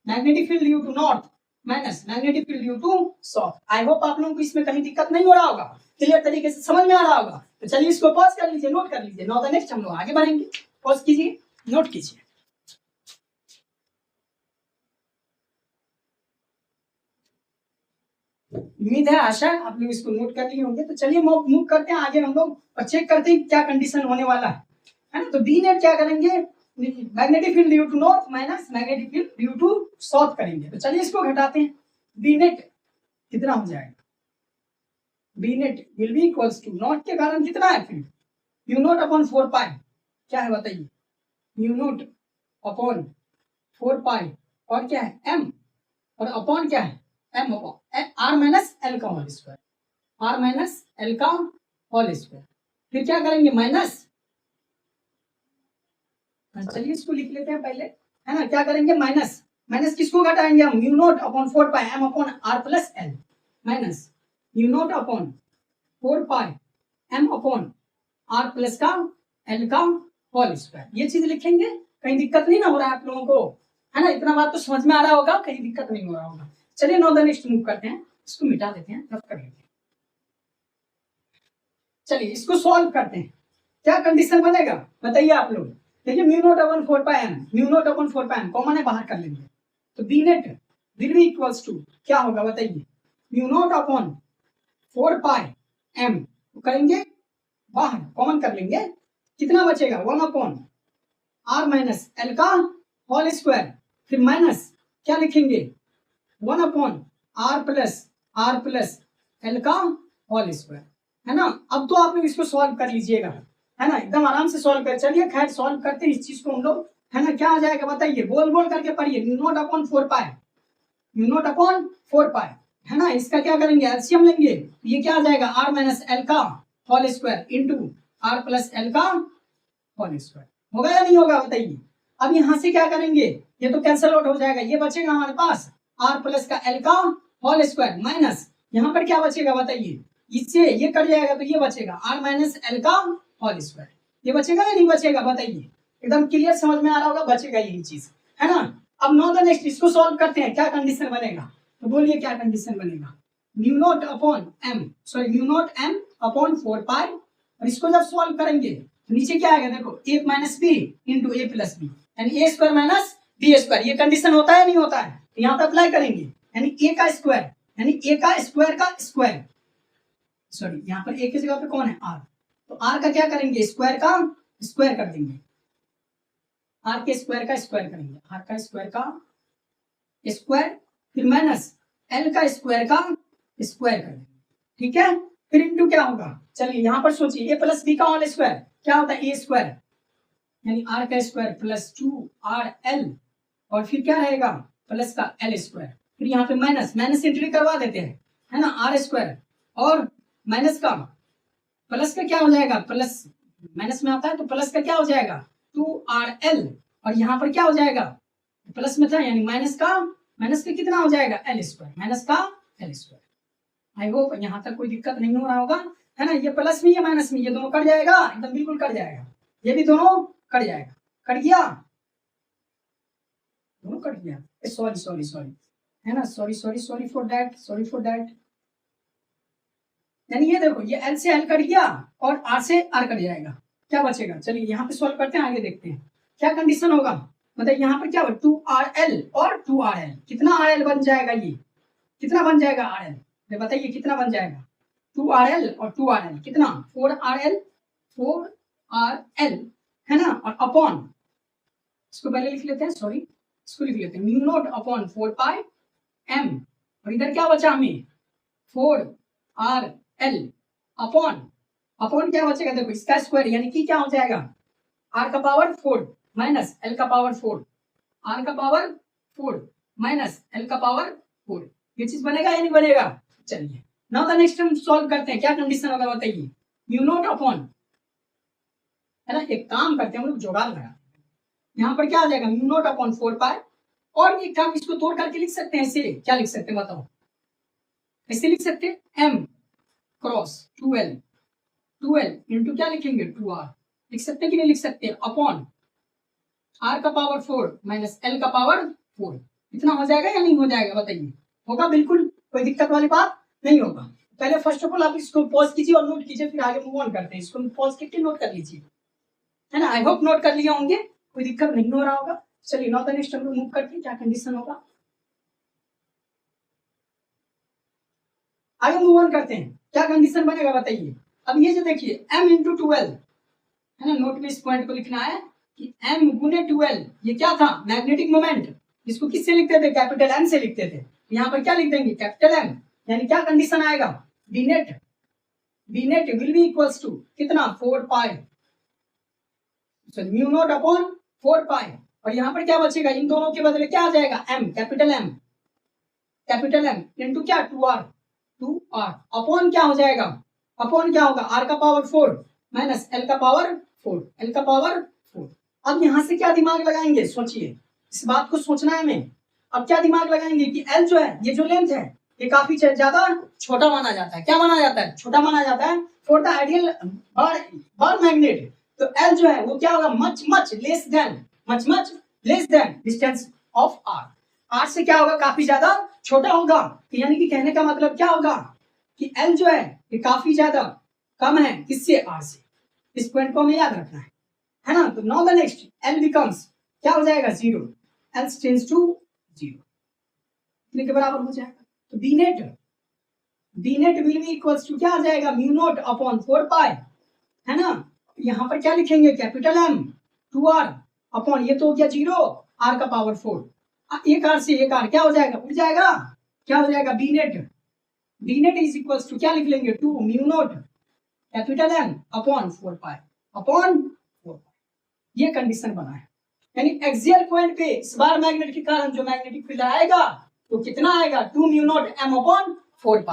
magnetic field due to north minus magnetic field due to south. I hope आप लोगों को इसमें कहीं दिक्कत नहीं हो रहा होगा, क्लियर तरीके से समझ में आ रहा होगा। तो चलिए इसको पॉज कर लीजिए, नोट कर लीजिए। नाउ द नेक्स्ट हम लोग आगे बढ़ेंगे, पॉज कीजिए, नोट कीजिए। उम्मीद है, आशा है आप लोग इसको नोट कर लिए होंगे। तो चलिए मूव करते हैं आगे हम लोग और चेक करते हैं क्या कंडीशन होने वाला है ना। तो बी नेट क्या करेंगे, magnetic field due to north minus magnetic field due to south करेंगे। तो चलिए इसको घटाते हैं, बी नेट कितना हो जाएगा, B net will be equals to naught के कारण कितना है field, mu naught upon 4 pi, क्या है बताइए, म्यू नॉट अपॉन 4 पाई और क्या है m, और अपॉन क्या है m upon r minus l का whole square, r minus l का होल स्क्वायर। फिर क्या करेंगे, माइनस, चलिए इसको लिख लेते हैं पहले, है ना। क्या करेंगे, माइनस, माइनस किसको घटाएंगे हम, mu naught upon 4 pi m upon r plus l, minus mu naught upon 4 pi m upon r plus का l का होल स्क्वायर। ये चीज लिखेंगे, कहीं दिक्कत नहीं ना हो रहा है आप लोगों को, है ना। इतना बात तो समझ में आ रहा होगा, कहीं दिक्कत नहीं हो रहा होगा। चलिए नाउ द नेक्स्ट मूव करते हैं, इसको मिटा देते हैं, रफ कर लेते हैं। चलिए इसको सॉल्व करते हैं, क्या कंडीशन बनेगा बताइए आप लोग। देखिए mu naught upon 4 pi m, mu naught upon 4 pi m common है, बाहर कर लेंगे। तो B net will be equals to क्या होगा बताइए, mu naught upon 4 pi m करेंगे बाहर, कॉमन कर लेंगे, कितना बचेगा, 1 अपॉन r माइनस l का होल स्क्वायर, फिर माइनस क्या लिखेंगे, 1 अपॉन r प्लस l का होल स्क्वायर, है ना। अब तो आप लोग इसको सॉल्व कर लीजिएगा, है ना, एकदम आराम से सॉल्व कर। चलिए खैर सॉल्व करते हैं इस चीज को हम लोग, है ना। क्या आ जाएगा बताइए, बोल बोल करके पढ़िए, म्यू नॉट अपॉन 4 पाई, म्यू नॉट अपॉन 4 पाई, है ना। इसका क्या करेंगे, एलसीएम लेंगे, ये क्या आ जाएगा, r माइनस l का whole square into r plus l का होल स्क्वायर। होगा या नहीं होगा बताइए। अब यहाँ से क्या करेंगे, ये तो कैंसिल आउट हो जाएगा, ये बचेगा हमारे पास r प्लस का l का होल स्क्वायर माइनस यहाँ पर क्या बचेगा बताइए, इससे ये कट जाएगा तो ये बचेगा r माइनस l का होल स्क्वायर। ये बचेगा या नहीं बचेगा बताइए, एकदम क्लियर समझ में आ रहा होगा, बचेगा यही चीज, है ना। अब नाउ द नेक्स्ट, इसको सॉल्व करते हैं, क्या कंडीशन बनेगा, तो बोलिए क्या कंडीशन बनेगा, mu naught upon m, sorry mu naught m upon 4 pi, और इसको जब सॉल्व करेंगे तो नीचे क्या आएगा, देखो a minus B into A plus B, यानी A square minus B square. ये कंडीशन होता है नहीं होता है, तो यहाँ पे अप्लाई करेंगे, यानी a का स्क्वायर, यानी a का स्क्वायर का स्क्वायर, सॉरी यहाँ पर a की जगह पे कौन है r, तो r का क्या करेंगे, स्क्वायर का स्क्वायर कर देंगे, r के स्क्वायर का स्क्वायर करेंगे, r का स्क्वायर का स्क्वायर, फिर माइनस l का स्क्वायर का स्क्वायर कर देंगे, ठीक है। फिर इंटू क्या होगा, चलिए यहाँ पर सोचिए ए प्लस बी का होल स्क्वायर क्या होता है ए स्क्वायर यानी आर का स्क्वायर प्लस 2RL और फिर क्या रहेगा प्लस का एल स्क्वायर, फिर यहाँ पे माइनस माइनस एंट्री करवा देते हैं है ना आर स्क्वायर और माइनस का प्लस का क्या हो जाएगा प्लस माइनस में आता है तो प्लस का क्या हो जाएगा 2RL और यहाँ पर क्या हो जाएगा प्लस में था यानी माइनस का कितना हो जाएगा एल स्क्वायर माइनस का एल स्क्वायर। आई होप यहाँ तक कोई दिक्कत नहीं हो रहा होगा है ना, ये प्लस में ये माइनस में ये दोनों कट जाएगा एकदम बिल्कुल कट जाएगा, ये भी दोनों कट जाएगा, कट गया दोनों कट गया, सॉरी सॉरी सॉरी है ना, सॉरी फॉर दैट यानी ये देखो ये एल से एल कट गया और आर से आर कट जाएगा, क्या बचेगा चलिए यहाँ पे सॉल्व करते हैं आगे देखते हैं क्या कंडीशन होगा, मतलब यहाँ पर क्या होगा 2RL और 2RL कितना RL बन जाएगा, ये कितना बन जाएगा RL ये बताइए कितना बन जाएगा 2RL और 2RL कितना 4RL है ना और अपॉन इसको पहले लिख लेते हैं सॉरी इसको लिख लेते हैं म्यू नॉट अपॉन 4πm और इधर क्या बचा हमें 4RL अपॉन क्या बचेगा देखो इसका स्क्वायर यानी कि क्या हो जाएगा r का पावर 4 माइनस l का पावर 4 r का पावर 4 माइनस l का पावर 4 ये चीज बनेगा या नहीं बनेगा, चलिए नाउ द नेक्स्ट हम सॉल्व करते हैं क्या कंडीशन होगा बताइए म्यू नॉट अपॉन है ना, एक काम करते हैं हम लोग जुगाड़ लगाते हैं, यहाँ पर क्या आ जाएगा म्यू नॉट अपॉन 4π और एक काम इसको तोड़ करके लिख सकते हैं ऐसे, क्या लिख सकते हैं बताओ, ऐसे लिख सकते हैं m क्रॉस 2l इंटू क्या लिखेंगे 2r लिख सकते हैं कि नहीं लिख सकते अपॉन r का पावर 4 माइनस l का पावर 4 इतना हो जाएगा या नहीं हो जाएगा बताइए, होगा बिल्कुल कोई दिक्कत वाली बात नहीं होगा। पहले फर्स्ट ऑफ ऑल आप इसको पॉज कीजिए और नोट कीजिए फिर आगे मूव ऑन करते हैं, इसको पॉज करके नोट कर लीजिए है ना, आई होप नोट कर लिए होंगे कोई दिक्कत नहीं हो रहा होगा। चलिए नाउ द नेक्स्ट हम लोग मूव करते हैं क्या कंडीशन होगा, आगे मूव ऑन करते हैं क्या कंडीशन बनेगा बताइए। अब ये जो देखिए m इंटू 12 है ना, नोट में इस पॉइंट को लिखना है कि m गुने 12 ये क्या था मैग्नेटिक मोमेंट, इसको किससे लिखते थे कैपिटल M से लिखते थे, यहाँ पर क्या लिख देंगे कैपिटल M यानी क्या कंडीशन आएगा b net will be equals to कितना 4π म्यू नॉट अपॉन 4π और यहाँ पर क्या बचेगा इन दोनों के बदले क्या आ जाएगा m कैपिटल M इंटू क्या 2r अपॉन क्या हो जाएगा अपॉन क्या होगा r का पावर 4 माइनस l का पावर 4। अब यहाँ से क्या दिमाग लगाएंगे सोचिए, इस बात को सोचना है हमें, अब क्या दिमाग लगाएंगे कि l जो है ये जो लेंथ है ये काफी ज्यादा छोटा माना जाता है, क्या माना जाता है छोटा माना जाता है for the ideal bar magnet, तो l जो है वो क्या होगा much less then distance of r से क्या होगा काफी ज्यादा छोटा होगा, तो यानी कि कहने का मतलब क्या होगा कि l जो है ये काफी ज्यादा कम है किससे r से, इस पॉइंट को हमें याद रखना है ना। तो now the next l becomes क्या हो जाएगा 0, l टेंड्स टू 0 इतने के बराबर हो जाएगा, तो b net will be equals to क्या आ जाएगा म्यू नॉट अपॉन 4π है ना, यहाँ पर क्या लिखेंगे कैपिटल M 2r अपॉन ये तो हो गया 0 r का पावर 4 एक r से एक r क्या हो जाएगा उड़ जाएगा, क्या हो जाएगा b net is equals to क्या लिख लेंगे 2 mu naught capital M upon 4π ये कंडीशन बना है, यानी एक्सियल पॉइंट पे इस बार मैग्नेट के कारण जो मैग्नेटिक फील्ड आएगा तो कितना आएगा 2 म्यू नॉट m अपॉन 4π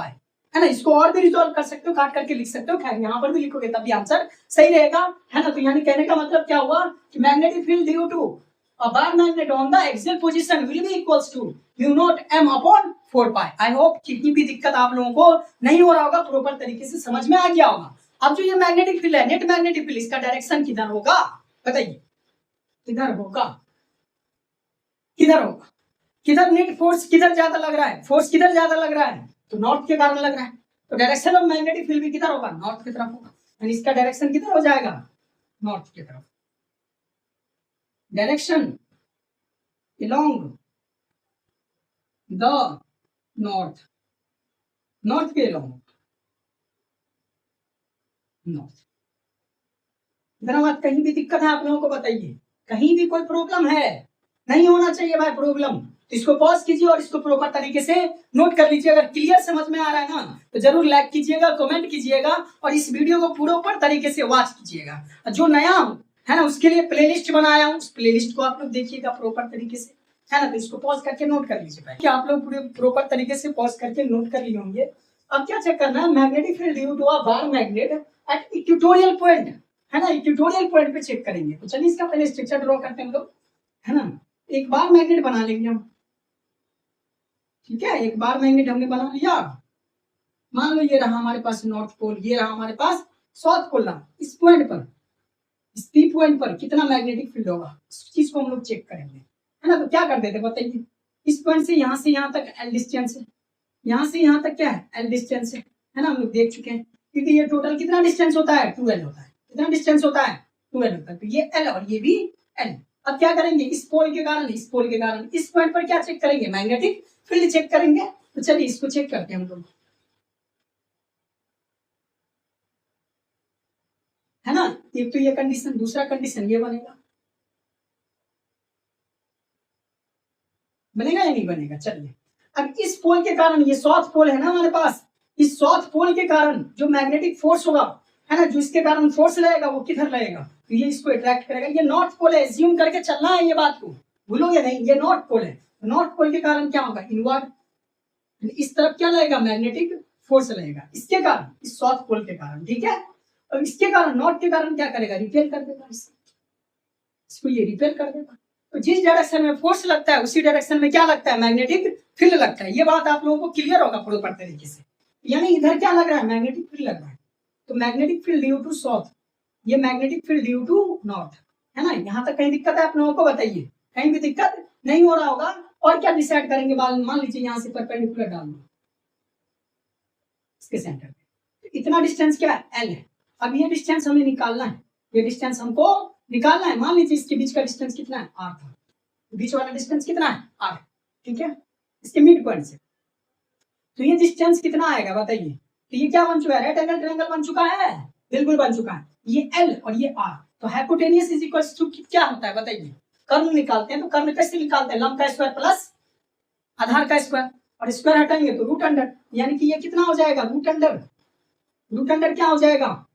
है ना, इसको और भी रिजॉल्व कर सकते हो काट करके लिख सकते हो, खैर यहाँ पर भी लिखोगे तब भी आंसर सही रहेगा है ना। तो यानी कहने का मतलब क्या हुआ कि magnetic field due to a bar magnet on the axial position will be equals to mu naught m upon 4π। I hope कितनी भी दिक्कत आप लोगों को नहीं हो रहा होगा, प्रॉपर तरीके से समझ में आ गया होगा। अब जो ये मैग्नेटिक फील्ड है नेट मैग्नेटिक फील्ड इसका डायरेक्शन किधर होगा बताइए, किधर नेट फोर्स किधर ज्यादा लग रहा है, फोर्स किधर ज्यादा लग रहा है तो नॉर्थ के कारण लग रहा है, तो डायरेक्शन ऑफ मैग्नेटिक फील्ड भी किधर होगा नॉर्थ की तरफ होगा, यानी इसका डायरेक्शन किधर हो जाएगा नॉर्थ की तरफ, डायरेक्शन along the नॉर्थ के along नॉर्थ। इतना बात कहीं भी दिक्कत है आप लोगों को बताइए, कहीं भी कोई प्रॉब्लम है, नहीं होना चाहिए भाई प्रॉब्लम, तो इसको पॉज कीजिए और इसको प्रॉपर तरीके से नोट कर लीजिए। अगर क्लियर समझ में आ रहा है ना तो जरूर लाइक कीजिएगा, कमेंट कीजिएगा और इस वीडियो को प्रॉपर तरीके से वॉच कीजिएगा। जो नया हो है ना उसके लिए प्लेलिस्ट बनाया हूँ, उस प्लेलिस्ट को आप लोग देखिएगा प्रॉपर तरीके से, है ना। तो इसको पॉज करके नोट कर लीजिए पहले। आप लोग पूरे प्रॉपर तरीके से पॉज करके नोट कर लिए होंगे। अब क्या चेक करना है, magnetic field due to a bar magnet at equatorial point, है ना, इक्वेटोरियल पॉइंट पे चेक करेंगे। तो चलिए इसका पहले स्ट्रक्चर ड्रॉ करते हैं हम लोग, है ना। एक बार मैग्नेट बना लेंगे हम, ठीक है। एक बार मैग्नेट हमने बना लिया। मान लो ये रहा हमारे पास नॉर्थ पोल, ये रहा हमारे पास साउथ पोल। रहा इस पॉइंट पर, इस पी पॉइंट पर कितना मैग्नेटिक फील्ड होगा इस चीज को हम लोग चेक करेंगे, है ना। तो क्या कर देते बताइए, इस पॉइंट से यहाँ तक एल डिस्टेंस है, यहाँ से यहाँ तक क्या है एल डिस्टेंस है ना। हम लोग देख चुके हैं क्योंकि ये टोटल कितना डिस्टेंस होता है 2L होता है। कितना डिस्टेंस होता है 2L होता है। तो ये L और ये भी L। अब क्या करेंगे, इस पोल के कारण इस पॉइंट पर क्या चेक करेंगे, मैग्नेटिक फील्ड चेक करेंगे। तो चलिए इसको चेक करते हैं हम लोग, है ना। एक तो ये कंडीशन, दूसरा कंडीशन ये बनेगा या नहीं बनेगा। चलिए अब इस पोल के कारण, ये साउथ पोल है ना हमारे पास, इस साउथ पोल के कारण जो मैग्नेटिक फोर्स होगा, है ना, जो इसके कारण फोर्स लगेगा वो किधर लगेगा, तो ये इसको अट्रैक्ट करेगा। ये नॉर्थ पोल है, एज्यूम करके चलना है, ये बात को भूलोगे नहीं, ये नॉर्थ पोल है। नॉर्थ पोल के कारण क्या होगा, इनवर्ड, इस तरफ क्या लगेगा मैग्नेटिक फोर्स लगेगा, इसके कारण, इस साउथ पोल के कारण, ठीक है। और इसके कारण नॉर्थ के कारण क्या करेगा, रिपेल कर देगा इसको, ये रिपेल कर देगा। तो जिस डायरेक्शन में फोर्स लगता है उसी डायरेक्शन में क्या लगता है, मैग्नेटिक फील्ड लगता है। ये बात आप लोगों को क्लियर होगा प्रॉपर तरीके से। यानी इधर क्या लग रहा है, मैग्नेटिक फील्ड लग रहा है। तो magnetic field due to south, ये magnetic field due to north, है ना। यहाँ तक कहीं दिक्कत है आप लोगों को बताइए, कहीं भी दिक्कत नहीं हो रहा होगा। और क्या डिसाइड करेंगे, मान लीजिए यहाँ से परपेंडिकुलर डाल दो इसके सेंटर पे, तो इतना डिस्टेंस क्या है, एल है। अब ये डिस्टेंस हमें निकालना है, ये डिस्टेंस हमको निकालना है। मान लीजिए इसके बीच का डिस्टेंस कितना है, आर था, बीच वाला डिस्टेंस कितना है, आर, ठीक है, इसके मिड पॉइंट से। तो ये डिस्टेंस कितना आएगा बताइए। तो ये क्या बन चुका है, राइट एंगल ट्रायंगल बन चुका है, बिल्कुल बन चुका है। ये एल और ये आर, तो हाइपोटेनियस इज इक्वल्स टू क्या होता है बताइए, कर्व निकालते हैं। तो कर्व कैसे निकालते हैं, लंब का स्क्वायर प्लस आधार का स्क्वायर, और स्क्वायर हटाएंगे तो रूट अंडर, यानी कि ये कितना हो जाएगा, रूट अंडर क्या हो जाएगा,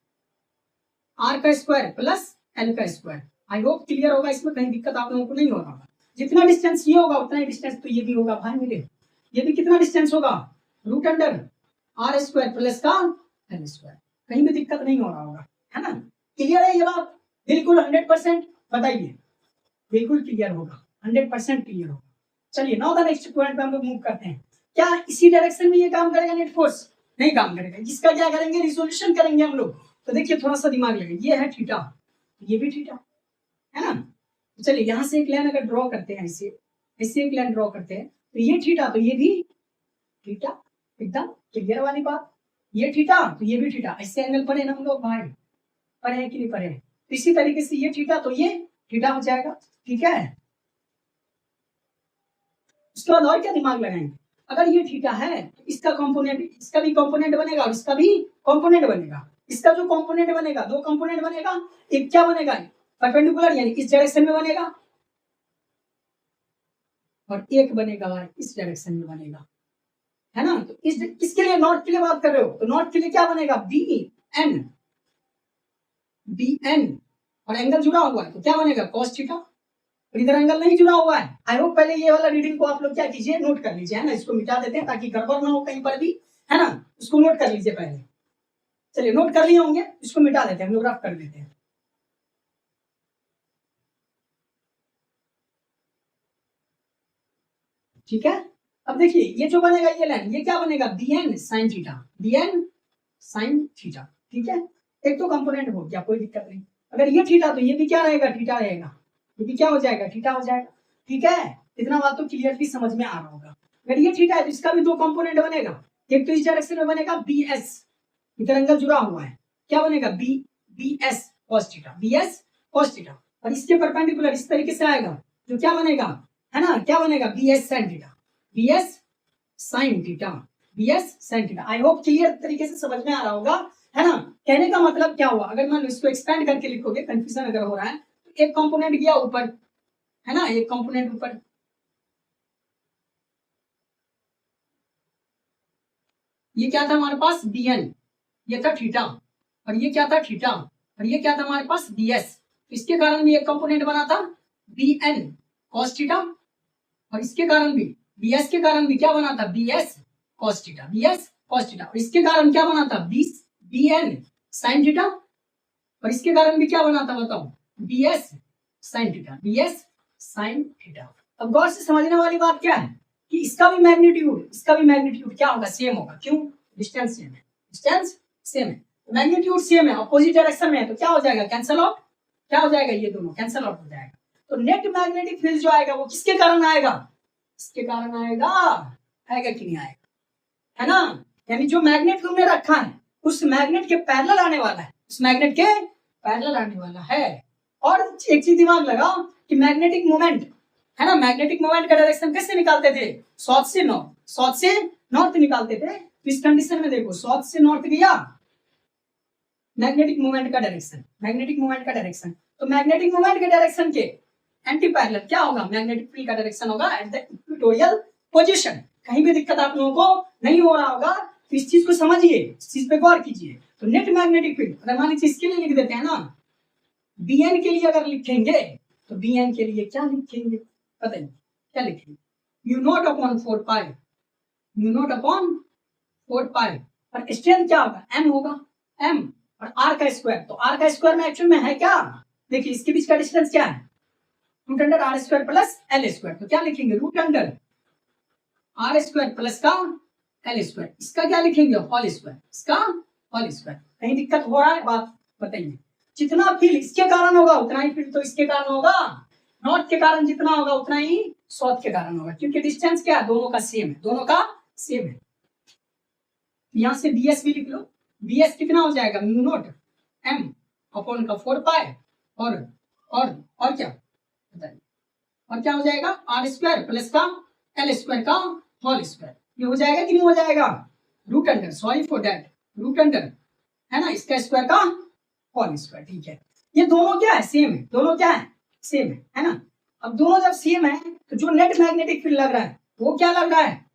आर का स्क्वायर प्लस एल का स्क्वायर। आई होप क्लियर होगा, इसमें कहीं दिक्कत आप लोगों को नहीं हो रहा होगा। जितना डिस्टेंस ये होगा उतना ही डिस्टेंस तो ये भी होगा भाई मेरे, ये भी कितना डिस्टेंस होगा, root under R square plus का एल स्क्वायर। कहीं भी दिक्कत नहीं हो रहा होगा, है ना। क्लियर है ये बात, बिल्कुल 100% बताइए, बिल्कुल क्लियर होगा, 100% क्लियर होगा। चलिए नाउ द नेक्स्ट पॉइंट पे हम लोग मूव करते हैं। क्या इसी डायरेक्शन में ये काम करेगा नेट फोर्स, नहीं काम करेगा। इसका क्या करेंगे, रिजोल्यूशन करेंगे हम लोग। तो देखिए थोड़ा सा दिमाग लगे, ये है थीटा, ये भी थीटा, है ना। तो चलिए यहाँ से एक लाइन अगर ड्रॉ करते हैं, ऐसे एक लाइन ड्रॉ करते हैं, तो ये थीटा तो ये भी थीटा, एकदम क्लियर वाली बात। ये थीटा तो ये भी थीटा, ऐसे एंगल पढ़े ना हम लोग भाई, पढ़े हैं कि नहीं पढ़े। तो इसी तरीके से ये थीटा तो ये थीटा हो जाएगा, ठीक है। उसके बाद और क्या दिमाग लगाएंगे, अगर ये थीटा है तो इसका कंपोनेंट, इसका भी कंपोनेंट बनेगा और इसका भी कंपोनेंट बनेगा। इसका जो कंपोनेंट बनेगा, दो कंपोनेंट बनेगा, एक क्या बनेगा, परपेंडिकुलर यानी इस डायरेक्शन में बनेगा, और एक बनेगा इस डायरेक्शन में बनेगा, है ना। तो इसके लिए नॉर्थ के लिए बात कर रहे हो, तो नॉर्थ के लिए क्या बनेगा, बी एन, और एंगल जुड़ा हुआ है तो क्या बनेगा, कॉस थीटा। और इधर एंगल नहीं जुड़ा हुआ है। आई होप पहले ये वाला रीडिंग को आप लोग क्या कीजिए, नोट कर लीजिए, है ना। इसको मिटा देते हैं ताकि गड़बड़ ना हो कहीं पर भी, है ना। उसको नोट कर लीजिए पहले। चलिए नोट कर लिए होंगे, इसको मिटा देते हैं, हम लोग रफ कर देते हैं। ठीक है, अब देखिए ये जो बनेगा ये लाइन, ये क्या बनेगा, बी एन साइन थीटा, ठीक है। एक तो कंपोनेंट हो गया, कोई दिक्कत नहीं। अगर ये थीटा तो ये भी क्या रहेगा, थीटा रहेगा, ये भी क्या हो जाएगा, थीटा हो जाएगा, ठीक है। इतना बात तो क्लियरली समझ में आ रहा होगा। अगर ये थीटा है तो इसका भी दो कंपोनेंट बनेगा, एक तो इस डायरेक्शन में बनेगा बी एस, इधर एंगल जुड़ा हुआ है, क्या बनेगा, बी एस कॉस थीटा, और इसके परपेंडिकुलर इस तरीके से आएगा जो क्या बनेगा, है ना, क्या बनेगा, B S sine theta. I hope clear तरीके से समझ में आ रहा होगा, है ना। कहने का मतलब क्या हुआ, अगर मान लो इसको एक्सपेंड करके लिखोगे, कंफ्यूजन अगर हो रहा है, तो एक कंपोनेंट गया ऊपर, है ना, एक कंपोनेंट ऊपर, ये क्या था हमारे पास bn, ये था थीटा, और ये क्या था थीटा, और ये क्या था हमारे पास bs। इसके कारण भी एक कंपोनेंट बना था bn cos थीटा, और इसके कारण भी bs के कारण भी क्या बना था bs cos theta, bs cos theta, और इसके कारण क्या बना था bn sin थीटा, और इसके कारण भी क्या बना था बताओ bs sin theta, bs sin theta. अब गौर से समझने वाली बात क्या है कि इसका भी मैग्नीट्यूड क्या होगा, सेम होगा। क्यों? डिस्टेंस सेम है, डिस्टेंस सेम है, मैग्नीट्यूड सेम है, अपोजिट डायरेक्शन में है, तो क्या हो जाएगा कैंसिल आउट, क्या हो जाएगा ये दोनों कैंसिल आउट हो जाएगा। तो नेट मैग्नेटिक फील्ड जो आएगा वो किसके कारण आएगा, इसके कारण आएगा, आएगा कि नहीं आएगा, है ना। यानी जो मैग्नेट तुमने रखा है उस मैग्नेट के पैरेलल आने वाला है, उस मैग्नेट के पैरेलल आने वाला है। और एक चीज दिमाग लगाओ कि मैग्नेटिक मोमेंट है ना, मैग्नेटिक मोमेंट का डायरेक्शन कैसे निकालते थे, साउथ से नॉर्थ, साउथ से नॉर्थ निकालते थे। तो इस कंडीशन में देखो साउथ से नॉर्थ गया मैग्नेटिक मोमेंट का डायरेक्शन, मैग्नेटिक मोमेंट का डायरेक्शन, तो मैग्नेटिक मोमेंट के डायरेक्शन के एंटी पैरेलल क्या होगा, मैग्नेटिक फील्ड का डायरेक्शन होगा एट द इक्वेटोरियल पोजीशन। कहीं भी दिक्कत आप लोगों को नहीं हो रहा होगा तो इस चीज को समझिए, इस चीज पे गौर कीजिए। तो नेट मैग्नेटिक फील्ड अगर मान लीजिए इसके लिए लिख देते हैं ना, bn के लिए अगर लिखेंगे तो bn के लिए क्या लिखेंगे बताइए, क्या लिखेंगे, म्यू नॉट अपॉन 4 पाई, म्यू नॉट अपॉन 4 पाई, और स्ट्रेंथ क्या होगा m होगा, m, और r का स्क्वायर, तो r का स्क्वायर में एक्चुअल में है क्या, देखिए इसके बीच का डिस्टेंस क्या है, root under r square plus l square, तो क्या लिखेंगे root under r square plus का l स्क्वायर, इसका क्या लिखेंगे होल स्क्वायर, इसका होल स्क्वायर। कहीं दिक्कत हो रहा है बात बताइए, जितना फील्ड इसके कारण होगा उतना ही फील्ड तो इसके कारण होगा, नॉर्थ के कारण जितना होगा उतना ही साउथ के कारण होगा, क्योंकि डिस्टेंस क्या है दोनों का सेम है, दोनों का सेम है। यहां से bs भी लिख लो, bs कितना हो जाएगा म्यू नॉट m अपॉन का 4 पाई, और क्या बताइए, और क्या हो जाएगा r स्क्वायर प्लस का l स्क्वायर का होल स्क्वायर, ये हो जाएगा कि नहीं हो जाएगा, root under, sorry for that, root under है ना इसका स्क्वायर का होल स्क्वायर, ठीक है। ये दोनों क्या है सेम है, दोनों क्या है सेम है ना। अब दोनों जब सेम है तो जो नेट मैग्नेटिक फील्ड लग रहा है वो क्या लग रहा है,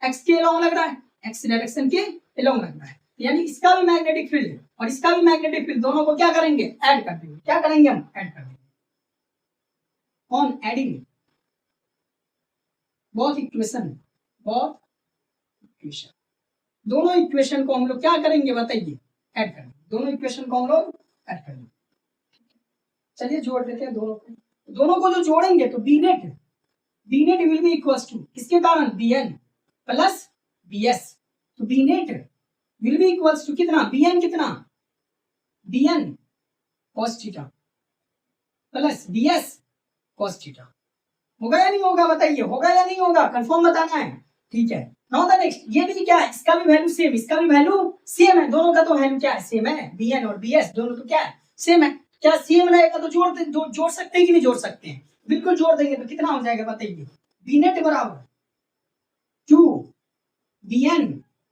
एक्स के अलोंग लग रहा है, एक्स डायरेक्शन के अलोंग लग रहा है, यानी इसका भी मैग्नेटिक फील्ड और इसका भी मैग्नेटिक फील्ड दोनों को क्या करेंगे ऐड कर देंगे, क्या करेंगे हम ऐड कर देंगे, on adding both equation, both equation, दोनों इक्वेशन को हम लोग क्या करेंगे बताइए ऐड करेंगे, दोनों इक्वेशन को हम लोग ऐड करेंगे। चलिए जोड़ देते हैं दोनों को, दोनों को जो जोड़ेंगे तो B net will be equals to किसके कारण bn प्लस bs, तो B net will be equals to कितना bn, कितना bn cos theta plus bs cos theta, होगा या नहीं होगा बताइए, होगा या नहीं होगा कंफर्म बताना है, ठीक है। नाउ द नेक्स्ट, ये भी क्या है इसका भी वैल्यू सेम, इसका भी वैल्यू सेम है, दोनों का तो वैल्यू क्या है सेम है, bn और bs दोनों तो क्या है सेम है, क्या सेम रहेगा तो जोड़ सकते हैं कि नहीं जोड़ सकते हैं, बिल्कुल जोड़ देंगे तो कितना हो जाएगा बताइए, बी नेट बराबर 2 bn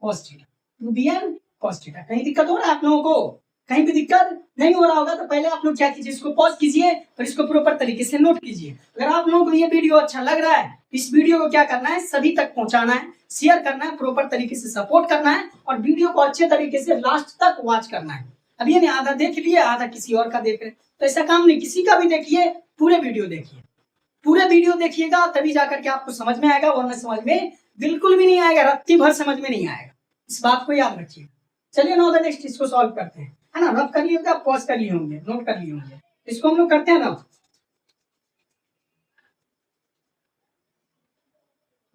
cos theta, 2 bn cos theta. कहीं दिक्कत हो रहा है आप लोगों को, कहीं भी दिक्कत नहीं हो रहा होगा तो पहले आप लोग क्या कीजिए, इसको पॉज कीजिए और इसको प्रॉपर तरीके से नोट कीजिए। अगर आप लोगों को ये वीडियो अच्छा लग रहा है इस वीडियो को क्या करना है सभी तक पहुंचाना है, शेयर करना है, प्रॉपर तरीके से सपोर्ट करना है और वीडियो को अच्छे तरीके से लास्ट तक वॉच करना है। अब ये नहीं आधा देख लिए आधा किसी और का देख रहे, तो ऐसा काम नहीं, किसी का भी देखिए, पूरे वीडियो देखिए, पूरे वीडियो देखिएगा तभी जाकर के आपको समझ में आएगा, वरना समझ में बिल्कुल भी नहीं आएगा, रत्ती भर समझ में नहीं आएगा, इस बात को याद रखिए। चलिए नाउ द नेक्स्ट इसको सॉल्व करते हैं, है ना, रफ कर लिए होंगे आप, पॉज कर लिए होंगे, नोट कर लिए होंगे, इसको हम लोग करते हैं रफ।